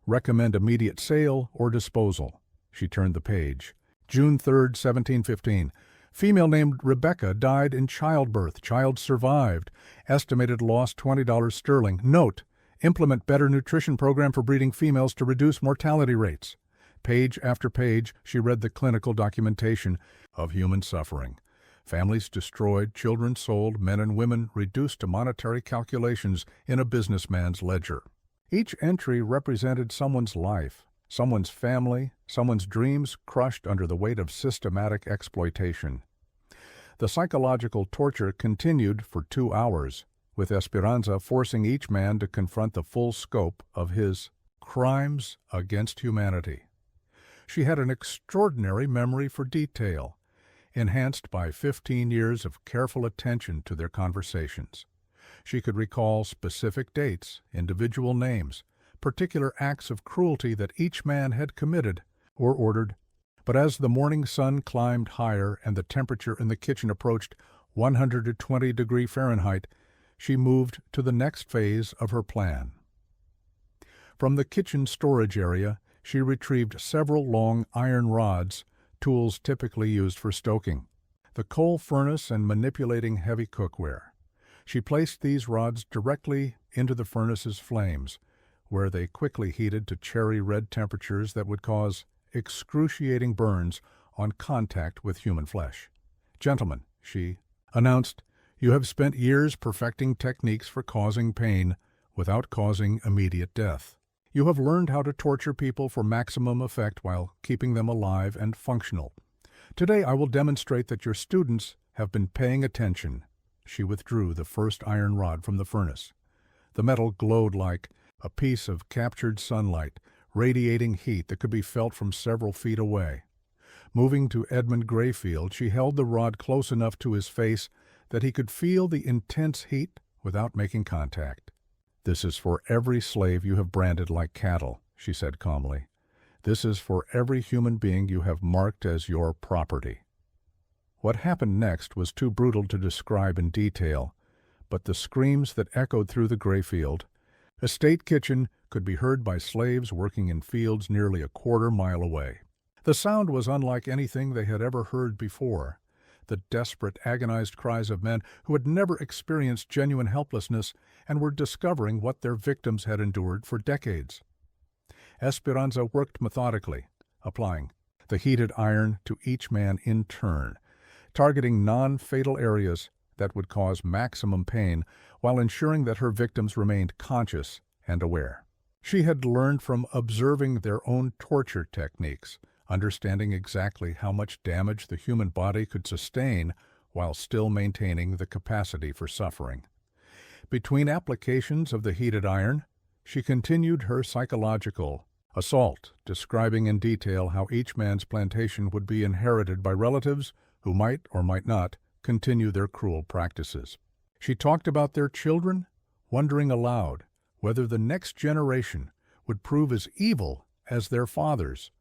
Recommend immediate sale or disposal. She turned the page. June 3, 1715. Female named Rebecca died in childbirth. Child survived. Estimated loss $20 sterling. Note: implement better nutrition program for breeding females to reduce mortality rates. Page after page, she read the clinical documentation of human suffering. Families destroyed, children sold, men and women reduced to monetary calculations in a businessman's ledger. Each entry represented someone's life, someone's family, someone's dreams crushed under the weight of systematic exploitation. The psychological torture continued for 2 hours, with Esperanza forcing each man to confront the full scope of his crimes against humanity. She had an extraordinary memory for detail, enhanced by 15 years of careful attention to their conversations. She could recall specific dates, individual names, particular acts of cruelty that each man had committed or ordered. But as the morning sun climbed higher and the temperature in the kitchen approached 120 Fahrenheit, she moved to the next phase of her plan. From the kitchen storage area, she retrieved several long iron rods, tools typically used for stoking, the coal furnace and manipulating heavy cookware. She placed these rods directly into the furnace's flames, where they quickly heated to cherry-red temperatures that would cause excruciating burns on contact with human flesh. "Gentlemen," she announced, "you have spent years perfecting techniques for causing pain without causing immediate death. You have learned how to torture people for maximum effect while keeping them alive and functional. Today I will demonstrate that your students have been paying attention." She withdrew the first iron rod from the furnace. The metal glowed like a piece of captured sunlight, radiating heat that could be felt from several feet away. Moving to Edmund Grayfield, she held the rod close enough to his face that he could feel the intense heat without making contact. "This is for every slave you have branded like cattle," she said calmly. "This is for every human being you have marked as your property." What happened next was too brutal to describe in detail, but the screams that echoed through the Grayfield estate kitchen could be heard by slaves working in fields nearly a quarter-mile away. The sound was unlike anything they had ever heard before. The desperate, agonized cries of men who had never experienced genuine helplessness and were discovering what their victims had endured for decades. Esperanza worked methodically, applying the heated iron to each man in turn, targeting non-fatal areas that would cause maximum pain while ensuring that her victims remained conscious and aware. She had learned from observing their own torture techniques, understanding exactly how much damage the human body could sustain while still maintaining the capacity for suffering. Between applications of the heated iron, she continued her psychological assault, describing in detail how each man's plantation would be inherited by relatives who might or might not continue their cruel practices. She talked about their children, wondering aloud whether the next generation would prove as evil as their fathers,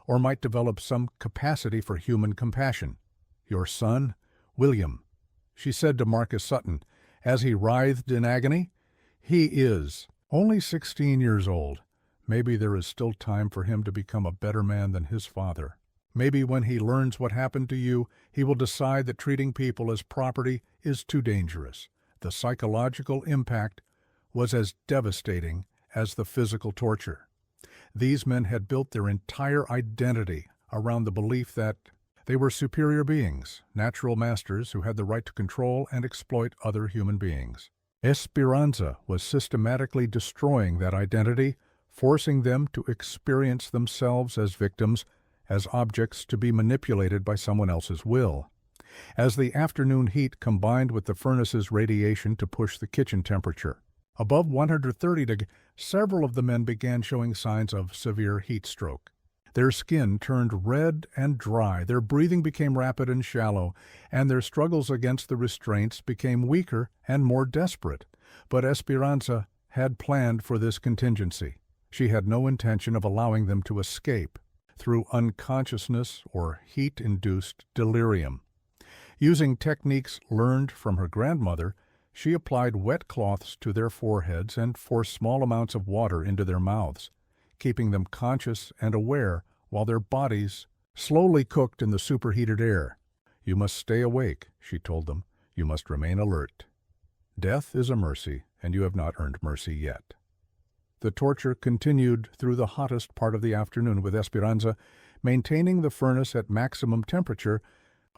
or might develop some capacity for human compassion. "Your son, William," she said to Marcus Sutton, As he writhed in agony, "He is only 16 years old. Maybe there is still time for him to become a better man than his father. Maybe when he learns what happened to you, he will decide that treating people as property is too dangerous." The psychological impact was as devastating as the physical torture. These men had built their entire identity around the belief that they were superior beings, natural masters who had the right to control and exploit other human beings. Esperanza was systematically destroying that identity, forcing them to experience themselves as victims, as objects to be manipulated by someone else's will. As the afternoon heat combined with the furnace's radiation to push the kitchen temperature above 130 degrees, several of the men began showing signs of severe heat stroke. Their skin turned red and dry, their breathing became rapid and shallow, and their struggles against the restraints became weaker and more desperate. But Esperanza had planned for this contingency. She had no intention of allowing them to escape through unconsciousness or heat-induced delirium. Using techniques learned from her grandmother, she applied wet cloths to their foreheads and forced small amounts of water into their mouths, keeping them conscious and aware while their bodies slowly cooked in the superheated air. "You must stay awake," she told them. "You must remain alert. Death is a mercy, and you have not earned mercy yet." The torture continued through the hottest part of the afternoon, with Esperanza maintaining the furnace at maximum temperature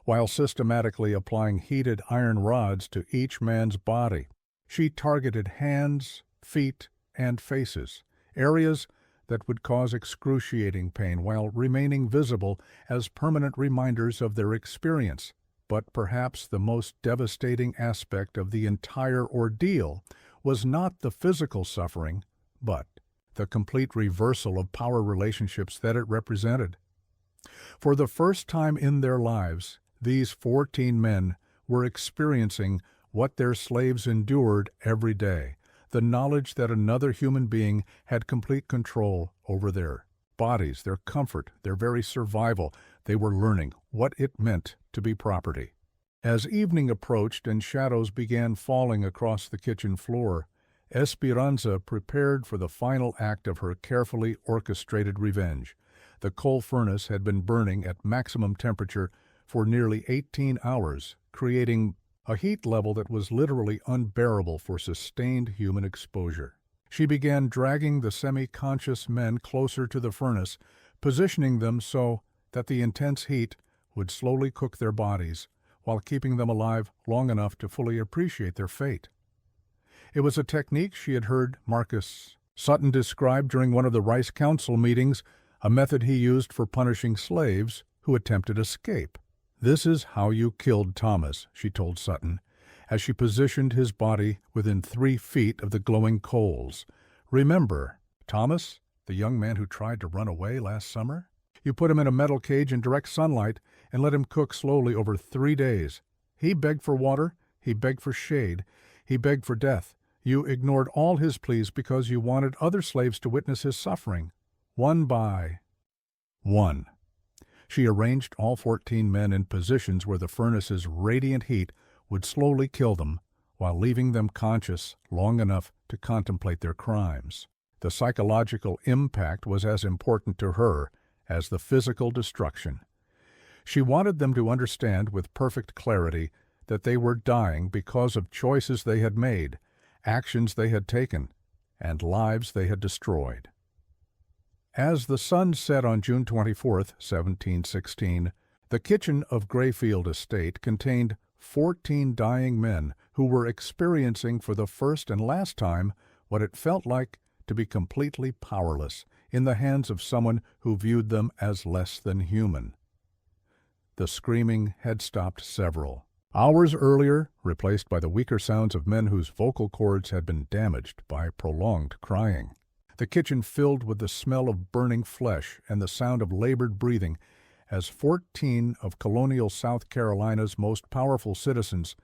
while systematically applying heated iron rods to each man's body. She targeted hands, feet, and faces, areas that would cause excruciating pain while remaining visible as permanent reminders of their experience. But perhaps the most devastating aspect of the entire ordeal was not the physical suffering, but the complete reversal of power relationships that it represented. For the first time in their lives, these 14 men were experiencing what their slaves endured every day, the knowledge that another human being had complete control over their bodies, their comfort, their very survival. They were learning what it meant to be property. As evening approached and shadows began falling across the kitchen floor, Esperanza prepared for the final act of her carefully orchestrated revenge. The coal furnace had been burning at maximum temperature for nearly 18 hours, creating a heat level that was literally unbearable for sustained human exposure. She began dragging the semi-conscious men closer to the furnace, positioning them so that the intense heat would slowly cook their bodies, while keeping them alive long enough to fully appreciate their fate. It was a technique she had heard Marcus Sutton describe during one of the Rice Council meetings, a method he used for punishing slaves who attempted escape. "This is how you killed Thomas," she told Sutton, as she positioned his body within 3 feet of the glowing coals. "Remember, Thomas, the young man who tried to run away last summer? You put him in a metal cage in direct sunlight and let him cook slowly over 3 days. He begged for water, he begged for shade, he begged for death. You ignored all his pleas because you wanted other slaves to witness his suffering. One by one." She arranged all 14 men in positions where the furnace's radiant heat would slowly kill them, while leaving them conscious long enough to contemplate their crimes. The psychological impact was as important to her as the physical destruction. She wanted them to understand with perfect clarity that they were dying because of choices they had made, actions they had taken, and lives they had destroyed. As the sun set on June 24, 1716, the kitchen of Grayfield Estate contained 14 dying men who were experiencing for the first and last time what it felt like to be completely powerless in the hands of someone who viewed them as less than human. The screaming had stopped several hours earlier, replaced by the weaker sounds of men whose vocal cords had been damaged by prolonged crying. The kitchen filled with the smell of burning flesh and the sound of labored breathing as 14 of colonial South Carolina's most powerful citizens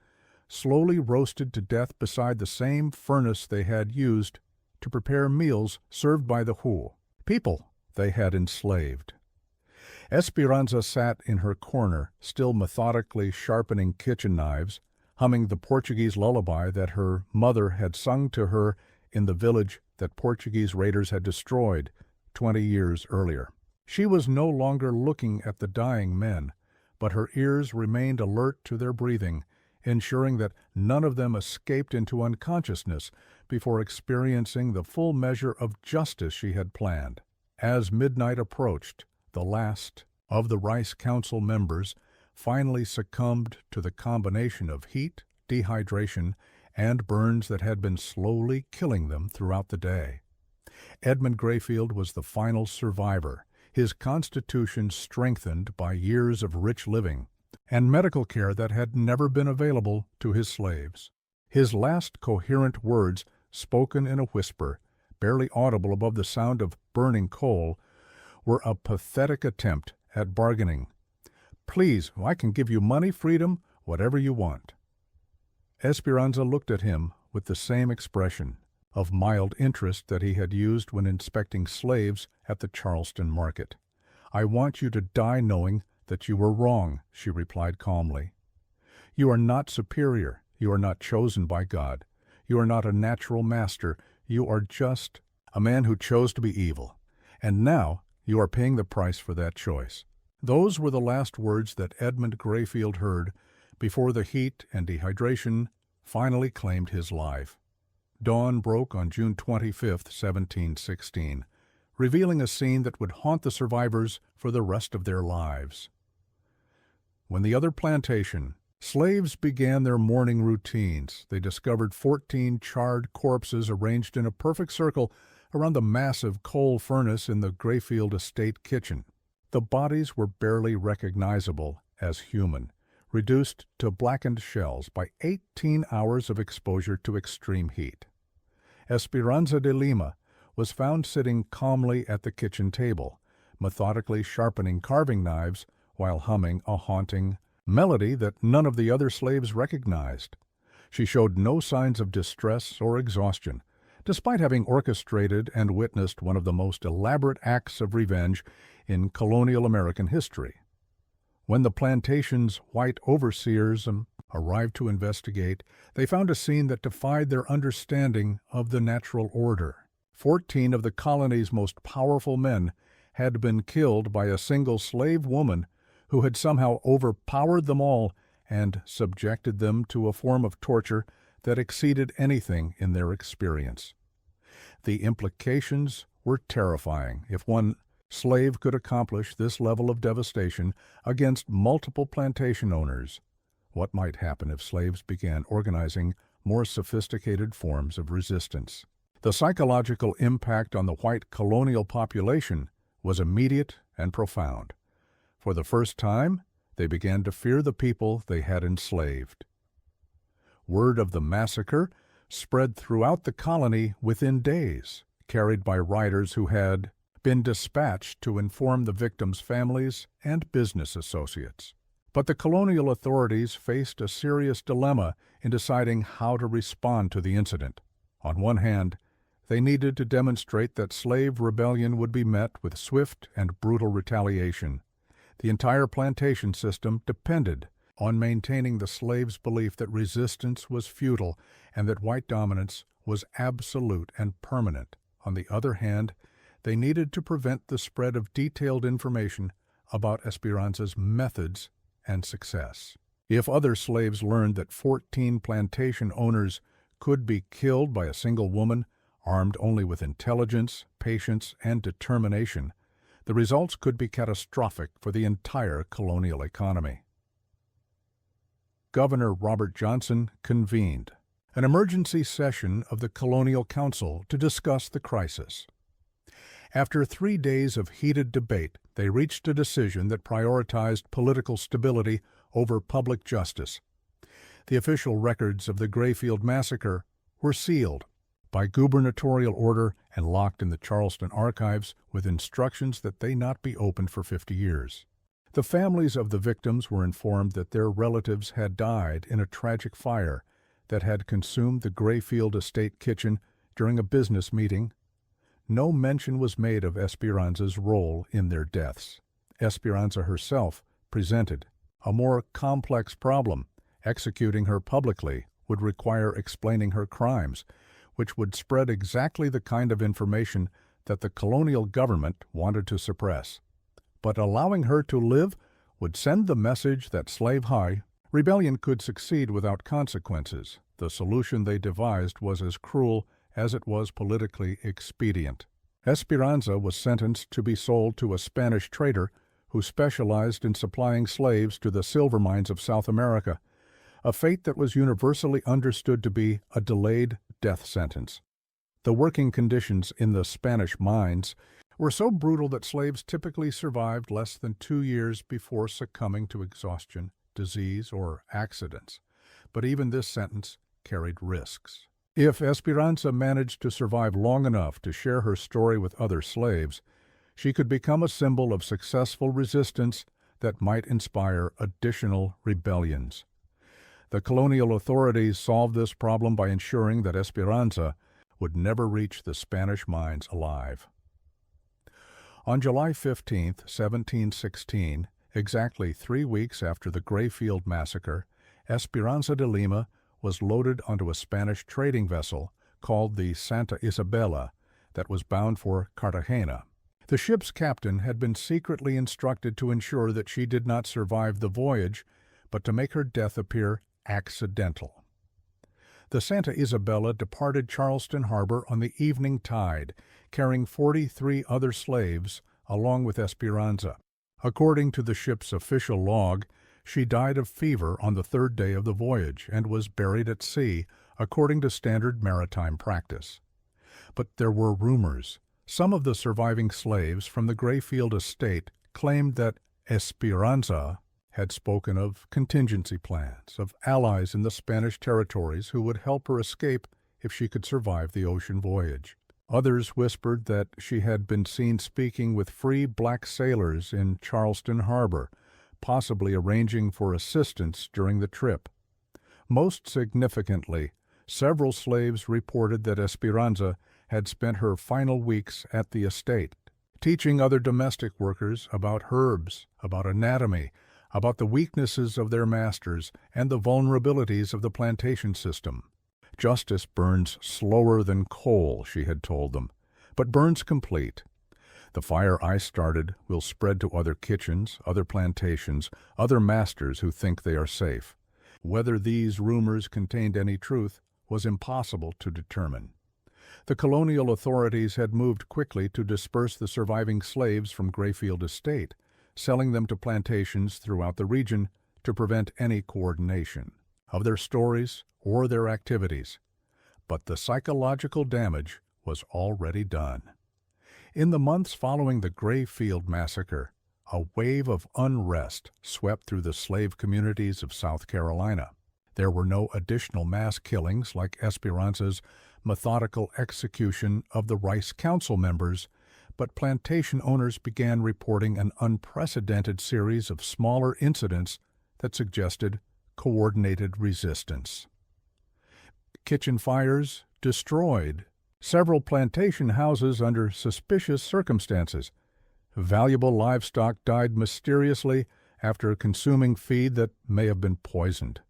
slowly roasted to death beside the same furnace they had used to prepare meals served by the people they had enslaved. Esperanza sat in her corner, still methodically sharpening kitchen knives, humming the Portuguese lullaby that her mother had sung to her in the village that Portuguese raiders had destroyed 20 years earlier. She was no longer looking at the dying men, but her ears remained alert to their breathing, ensuring that none of them escaped into unconsciousness before experiencing the full measure of justice she had planned. As midnight approached, the last of the Rice Council members finally succumbed to the combination of heat, dehydration, and burns that had been slowly killing them throughout the day. Edmund Grayfield was the final survivor, his constitution strengthened by years of rich living and medical care that had never been available to his slaves. His last coherent words, spoken in a whisper, barely audible above the sound of burning coal, were a pathetic attempt at bargaining. "Please, I can give you money, freedom, whatever you want." Esperanza looked at him with the same expression of mild interest that he had used when inspecting slaves at the Charleston market. "I want you to die knowing that you were wrong," she replied calmly. "You are not superior. You are not chosen by God. You are not a natural master. You are just a man who chose to be evil. And now you are paying the price for that choice." Those were the last words that Edmund Grayfield heard before the heat and dehydration finally claimed his life. Dawn broke on June 25, 1716, revealing a scene that would haunt the survivors for the rest of their lives. When the other plantation slaves began their morning routines, they discovered 14 charred corpses arranged in a perfect circle around the massive coal furnace in the Grayfield estate kitchen. The bodies were barely recognizable as human, reduced to blackened shells by 18 hours of exposure to extreme heat. Esperanza de Lima was found sitting calmly at the kitchen table, methodically sharpening carving knives while humming a haunting melody that none of the other slaves recognized. She showed no signs of distress or exhaustion, despite having orchestrated and witnessed one of the most elaborate acts of revenge in colonial American history. When the plantation's white overseers arrived to investigate, they found a scene that defied their understanding of the natural order. 14 of the colony's most powerful men had been killed by a single slave woman who had somehow overpowered them all and subjected them to a form of torture that exceeded anything in their experience. The implications were terrifying. If one slave could accomplish this level of devastation against multiple plantation owners, what might happen if slaves began organizing more sophisticated forms of resistance? The psychological impact on the white colonial population was immediate and profound. For the first time, they began to fear the people they had enslaved. Word of the massacre spread throughout the colony within days, carried by riders who had been dispatched to inform the victims' families and business associates. But the colonial authorities faced a serious dilemma in deciding how to respond to the incident. On one hand, they needed to demonstrate that slave rebellion would be met with swift and brutal retaliation. The entire plantation system depended on maintaining the slaves' belief that resistance was futile and that white dominance was absolute and permanent. On the other hand, they needed to prevent the spread of detailed information about Esperanza's methods and success. If other slaves learned that 14 plantation owners could be killed by a single woman, armed only with intelligence, patience, and determination, the results could be catastrophic for the entire colonial economy. Governor Robert Johnson convened an emergency session of the Colonial Council to discuss the crisis. After 3 days of heated debate, they reached a decision that prioritized political stability over public justice. The official records of the Grayfield massacre were sealed by gubernatorial order and locked in the Charleston archives with instructions that they not be opened for 50 years. The families of the victims were informed that their relatives had died in a tragic fire that had consumed the Grayfield estate kitchen during a business meeting. No mention was made of Esperanza's role in their deaths. Esperanza herself presented a more complex problem, Executing her publicly would require explaining her crimes, which would spread exactly the kind of information that the colonial government wanted to suppress. But allowing her to live would send the message that slave high, rebellion could succeed without consequences. The solution they devised was as cruel as it was politically expedient. Esperanza was sentenced to be sold to a Spanish trader who specialized in supplying slaves to the silver mines of South America, a fate that was universally understood to be a delayed death sentence. The working conditions in the Spanish mines were so brutal that slaves typically survived less than 2 years before succumbing to exhaustion, disease, or accidents. But even this sentence carried risks. If Esperanza managed to survive long enough to share her story with other slaves, she could become a symbol of successful resistance that might inspire additional rebellions. The colonial authorities solved this problem by ensuring that Esperanza would never reach the Spanish mines alive. On July 15, 1716, exactly 3 weeks after the Grayfield Massacre, Esperanza de Lima was loaded onto a Spanish trading vessel called the Santa Isabella that was bound for Cartagena. The ship's captain had been secretly instructed to ensure that she did not survive the voyage, but to make her death appear accidental. The Santa Isabella departed Charleston Harbor on the evening tide, carrying 43 other slaves along with Esperanza. According to the ship's official log, she died of fever on the 3rd day of the voyage and was buried at sea, according to standard maritime practice. But there were rumors. Some of the surviving slaves from the Grayfield estate claimed that Esperanza had spoken of contingency plans, of allies in the Spanish territories who would help her escape if she could survive the ocean voyage. Others whispered that she had been seen speaking with free black sailors in Charleston Harbor, possibly arranging for assistance during the trip. Most significantly, several slaves reported that Esperanza had spent her final weeks at the estate, teaching other domestic workers about herbs, about anatomy, about the weaknesses of their masters and the vulnerabilities of the plantation system. Justice burns slower than coal, she had told them, but burns complete. The fire I started will spread to other kitchens, other plantations, other masters who think they are safe. Whether these rumors contained any truth was impossible to determine. The colonial authorities had moved quickly to disperse the surviving slaves from Grayfield Estate, selling them to plantations throughout the region to prevent any coordination of their stories or their activities. But the psychological damage was already done. In the months following the Grayfield Massacre, a wave of unrest swept through the slave communities of South Carolina. There were no additional mass killings like Esperanza's methodical execution of the Rice Council members, but plantation owners began reporting an unprecedented series of smaller incidents that suggested coordinated resistance. Kitchen fires destroyed several plantation houses under suspicious circumstances. Valuable livestock died mysteriously after consuming feed that may have been poisoned.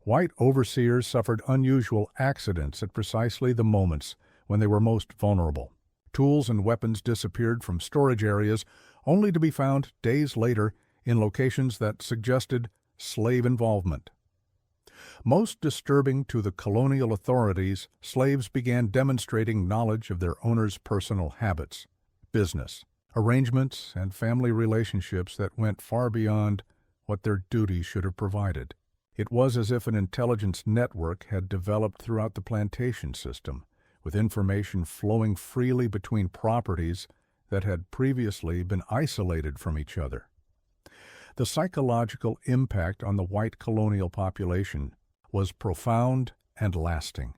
White overseers suffered unusual accidents at precisely the moments when they were most vulnerable. Tools and weapons disappeared from storage areas, only to be found days later in locations that suggested slave involvement. Most disturbing to the colonial authorities, slaves began demonstrating knowledge of their owners' personal habits, business, arrangements, and family relationships that went far beyond what their duty should have provided. It was as if an intelligence network had developed throughout the plantation system, with information flowing freely between properties that had previously been isolated from each other. The psychological impact on the white colonial population was profound and lasting.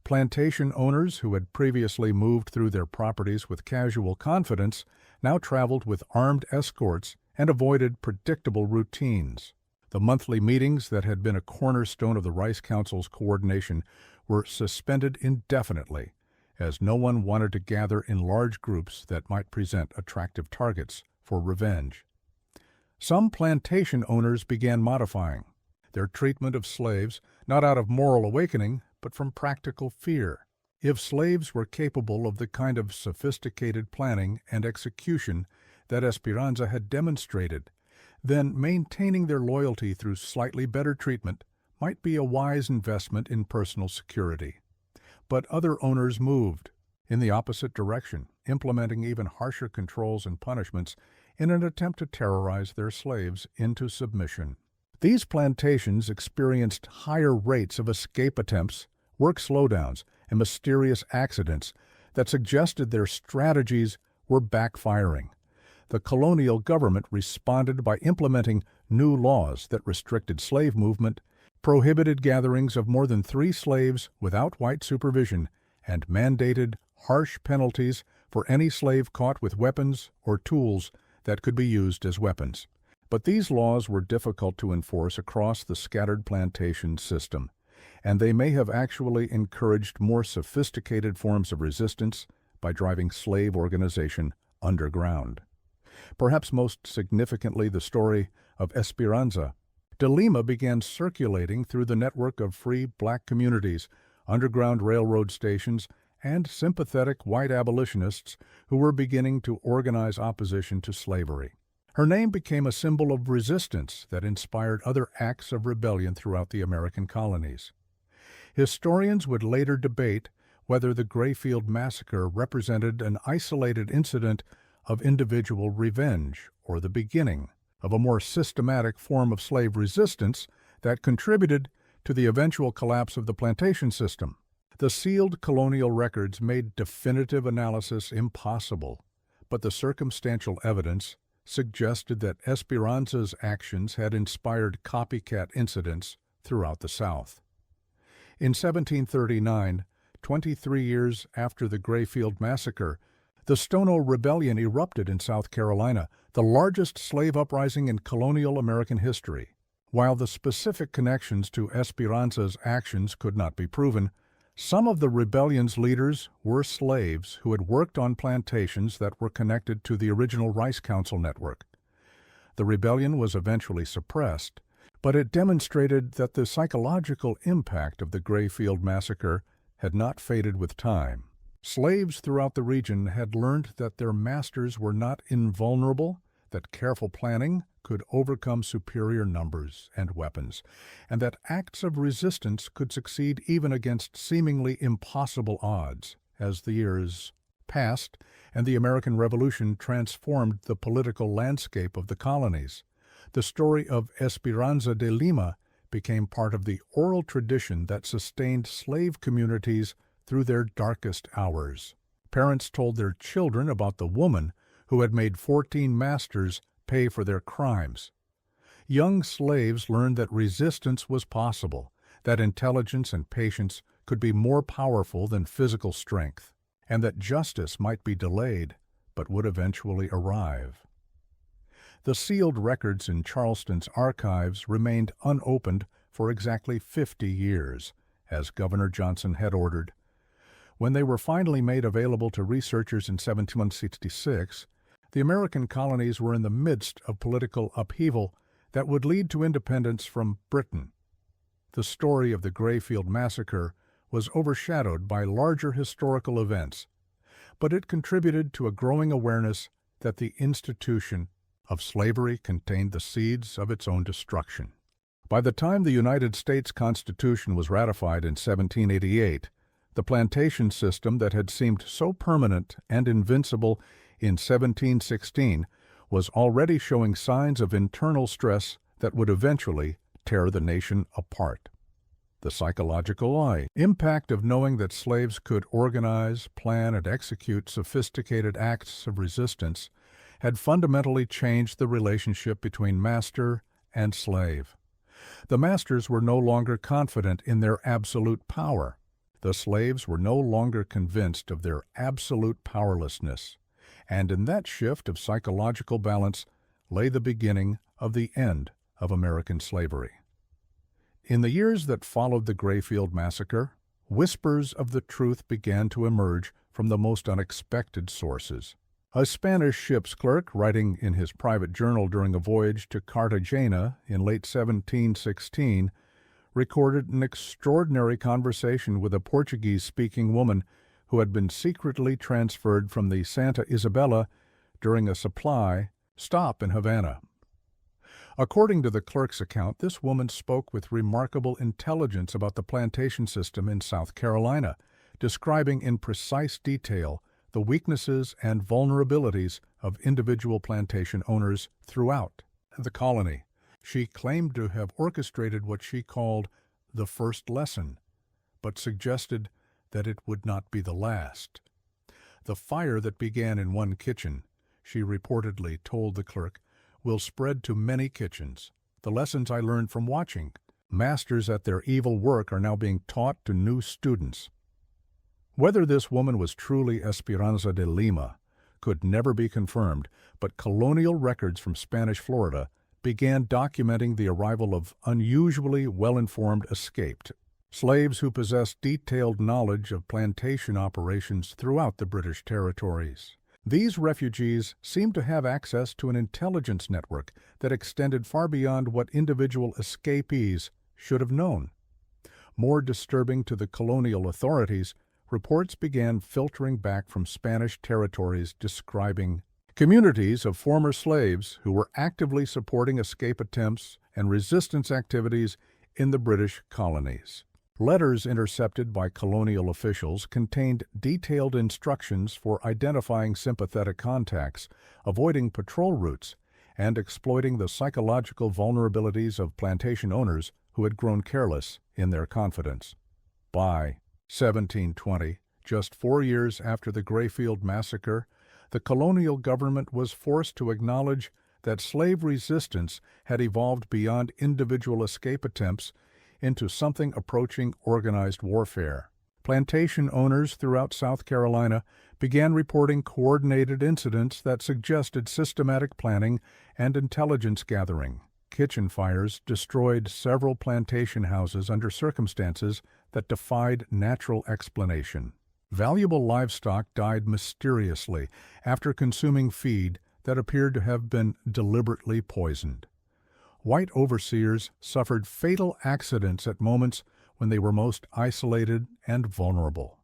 Plantation owners who had previously moved through their properties with casual confidence now traveled with armed escorts and avoided predictable routines. The monthly meetings that had been a cornerstone of the Rice Council's coordination were suspended indefinitely, as no one wanted to gather in large groups that might present attractive targets for revenge. Some plantation owners began modifying. their treatment of slaves not out of moral awakening, but from practical fear. If slaves were capable of the kind of sophisticated planning and execution that Esperanza had demonstrated, then maintaining their loyalty through slightly better treatment might be a wise investment in personal security. But other owners moved in the opposite direction, implementing even harsher controls and punishments in an attempt to terrorize their slaves into submission. These plantations experienced higher rates of escape attempts, work slowdowns, and mysterious accidents that suggested their strategies were backfiring. The colonial government responded by implementing new laws that restricted slave movement, prohibited gatherings of more than 3 slaves without white supervision, and mandated harsh penalties for any slave caught with weapons or tools that could be used as weapons. But these laws were difficult to enforce across the scattered plantation system, and they may have actually encouraged more sophisticated forms of resistance by driving slave organization underground. Perhaps most significantly, the story of Esperanza de Lima began circulating through the network of free black communities, underground railroad stations, and sympathetic white abolitionists who were beginning to organize opposition to slavery. Her name became a symbol of resistance that inspired other acts of rebellion throughout the American colonies. Historians would later debate whether the Grayfield Massacre represented an isolated incident of individual revenge or the beginning of a more systematic form of slave resistance that contributed to the eventual collapse of the plantation system. The sealed colonial records made definitive analysis impossible, but the circumstantial evidence suggested that Esperanza's actions had inspired copycat incidents throughout the South. In 1739, 23 years after the Grayfield Massacre, the Stono Rebellion erupted in South Carolina, the largest slave uprising in colonial American history. While the specific connections to Esperanza's actions could not be proven, some of the rebellion's leaders were slaves who had worked on plantations that were connected to the original Rice Council network. The rebellion was eventually suppressed, but it demonstrated that the psychological impact of the Grayfield Massacre had not faded with time. Slaves throughout the region had learned that their masters were not invulnerable, that careful planning could overcome superior numbers and weapons, and that acts of resistance could succeed even against seemingly impossible odds. As the years passed and the American Revolution transformed the political landscape of the colonies, the story of Esperanza de Lima became part of the oral tradition that sustained slave communities through their darkest hours. Parents told their children about the woman who had made 14 masters pay for their crimes. Young slaves learned that resistance was possible, that intelligence and patience could be more powerful than physical strength, and that justice might be delayed but would eventually arrive. The sealed records in Charleston's archives remained unopened for exactly 50 years, as Governor Johnson had ordered. When they were finally made available to researchers in 1766, the American colonies were in the midst of political upheaval that would lead to independence from Britain. The story of the Grayfield Massacre was overshadowed by larger historical events, but it contributed to a growing awareness that the institution of slavery contained the seeds of its own destruction. By the time the United States Constitution was ratified in 1788, the plantation system that had seemed so permanent and invincible in 1716 was already showing signs of internal stress that would eventually tear the nation apart. The psychological impact of knowing that slaves could organize, plan, and execute sophisticated acts of resistance had fundamentally changed the relationship between master and slave. The masters were no longer confident in their absolute power. The slaves were no longer convinced of their absolute powerlessness, and in that shift of psychological balance lay the beginning of the end of American slavery. In the years that followed the Grayfield Massacre, whispers of the truth began to emerge from the most unexpected sources. A Spanish ship's clerk, writing in his private journal during a voyage to Cartagena in late 1716, recorded an extraordinary conversation with a Portuguese-speaking woman who had been secretly transferred from the Santa Isabella during a supply stop in Havana. According to the clerk's account, this woman spoke with remarkable intelligence about the plantation system in South Carolina, describing in precise detail the weaknesses and vulnerabilities of individual plantation owners throughout the colony. She claimed to have orchestrated what she called the first lesson, but suggested that it would not be the last. The fire that began in one kitchen, she reportedly told the clerk, will spread to many kitchens. The lessons I learned from watching. Masters at their evil work are now being taught to new students. Whether this woman was truly Esperanza de Lima could never be confirmed, but colonial records from Spanish Florida began documenting the arrival of unusually well-informed escaped slaves who possessed detailed knowledge of plantation operations throughout the British territories. These refugees seemed to have access to an intelligence network that extended far beyond what individual escapees should have known. More disturbing to the colonial authorities, reports began filtering back from Spanish territories describing communities of former slaves who were actively supporting escape attempts and resistance activities in the British colonies. Letters intercepted by colonial officials contained detailed instructions for identifying sympathetic contacts, avoiding patrol routes, and exploiting the psychological vulnerabilities of plantation owners who had grown careless in their confidence. By 1720, just 4 years after the Grayfield Massacre, the colonial government was forced to acknowledge that slave resistance had evolved beyond individual escape attempts into something approaching organized warfare. Plantation owners throughout South Carolina began reporting coordinated incidents that suggested systematic planning and intelligence gathering. Kitchen fires destroyed several plantation houses under circumstances that defied natural explanation. Valuable livestock died mysteriously after consuming feed that appeared to have been deliberately poisoned. White overseers suffered fatal accidents at moments when they were most isolated and vulnerable.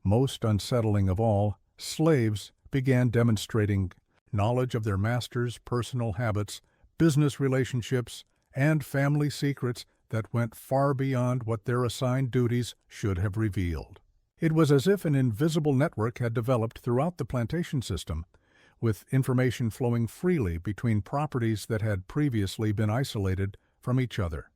Most unsettling of all, slaves began demonstrating knowledge of their masters' personal habits, business relationships, and family secrets that went far beyond what their assigned duties should have revealed. It was as if an invisible network had developed throughout the plantation system, with information flowing freely between properties that had previously been isolated from each other.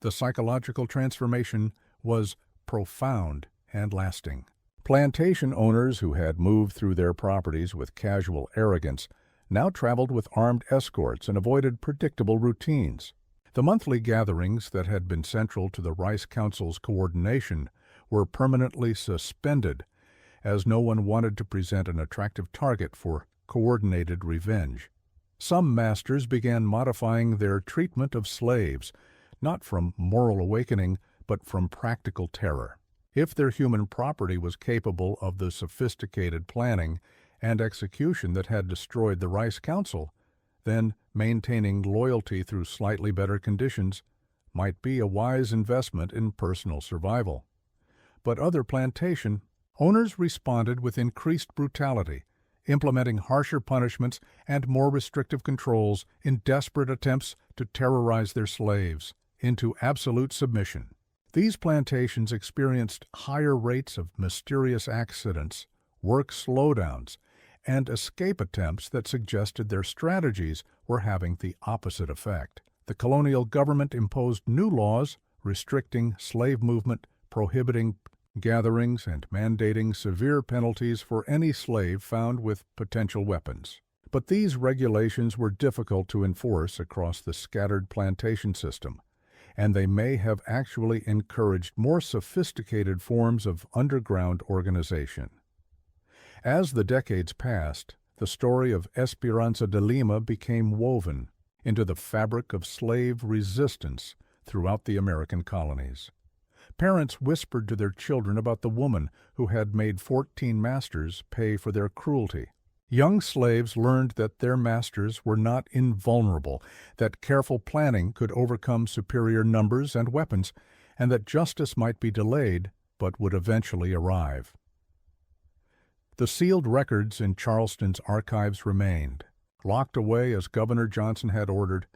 The psychological transformation was profound and lasting. Plantation owners who had moved through their properties with casual arrogance now traveled with armed escorts and avoided predictable routines. The monthly gatherings that had been central to the Rice Council's coordination were permanently suspended, as no one wanted to present an attractive target for coordinated revenge. Some masters began modifying their treatment of slaves, not from moral awakening, but from practical terror. If their human property was capable of the sophisticated planning and execution that had destroyed the Rice Council, then maintaining loyalty through slightly better conditions might be a wise investment in personal survival. But other plantation owners responded with increased brutality, implementing harsher punishments and more restrictive controls in desperate attempts to terrorize their slaves into absolute submission. These plantations experienced higher rates of mysterious accidents, work slowdowns, and escape attempts that suggested their strategies were having the opposite effect. The colonial government imposed new laws restricting slave movement, prohibiting gatherings, and mandating severe penalties for any slave found with potential weapons. But these regulations were difficult to enforce across the scattered plantation system, and they may have actually encouraged more sophisticated forms of underground organization. As the decades passed, the story of Esperanza de Lima became woven into the fabric of slave resistance throughout the American colonies. Parents whispered to their children about the woman who had made 14 masters pay for their cruelty. Young slaves learned that their masters were not invulnerable, that careful planning could overcome superior numbers and weapons, and that justice might be delayed but would eventually arrive. The sealed records in Charleston's archives remained, locked away as Governor Johnson had ordered,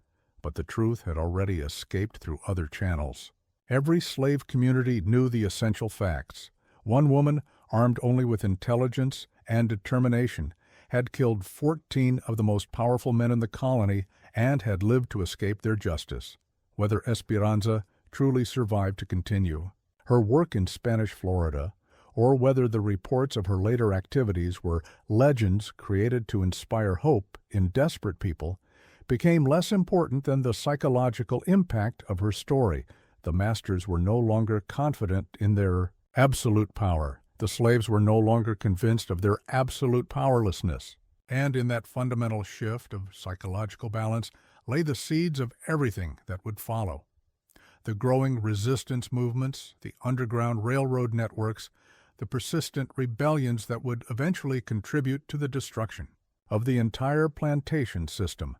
but the truth had already escaped through other channels. Every slave community knew the essential facts. One woman, armed only with intelligence and determination, had killed 14 of the most powerful men in the colony and had lived to escape their justice, whether Esperanza truly survived to continue. Her work in Spanish Florida, or whether the reports of her later activities were legends created to inspire hope in desperate people, became less important than the psychological impact of her story. The masters were no longer confident in their absolute power. The slaves were no longer convinced of their absolute powerlessness. And in that fundamental shift of psychological balance lay the seeds of everything that would follow. The growing resistance movements, the underground railroad networks, the persistent rebellions that would eventually contribute to the destruction of the entire plantation system.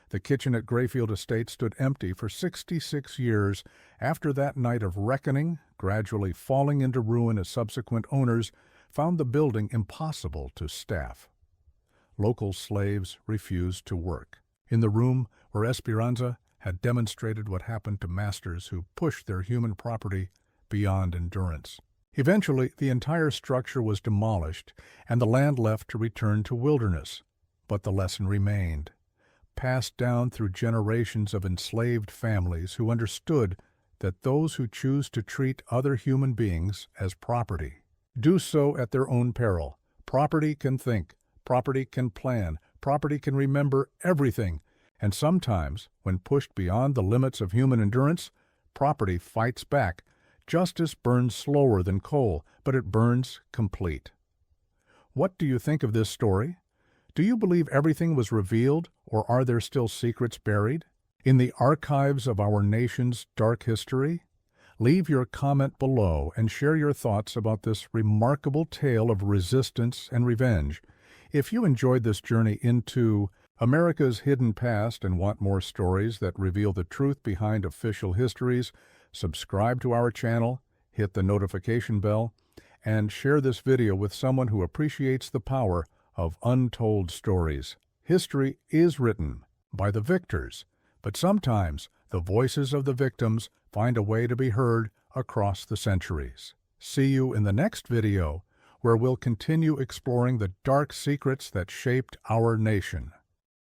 The kitchen at Grayfield Estate stood empty for 66 years after that night of reckoning, gradually falling into ruin as subsequent owners found the building impossible to staff. Local slaves refused to work. In the room where Esperanza had demonstrated what happened to masters who pushed their human property beyond endurance. Eventually, the entire structure was demolished and the land left to return to wilderness. But the lesson remained, passed down through generations of enslaved families who understood that those who choose to treat other human beings as property do so at their own peril. Property can think, property can plan, property can remember everything, and sometimes, when pushed beyond the limits of human endurance, property fights back. Justice burns slower than coal, but it burns complete. What do you think of this story? Do you believe everything was revealed, or are there still secrets buried in the archives of our nation's dark history? Leave your comment below and share your thoughts about this remarkable tale of resistance and revenge. If you enjoyed this journey into America's hidden past and want more stories that reveal the truth behind official histories, subscribe to our channel, hit the notification bell, and share this video with someone who appreciates the power of untold stories. History is written by the victors, but sometimes the voices of the victims find a way to be heard across the centuries. See you in the next video, where we'll continue exploring the dark secrets that shaped our nation.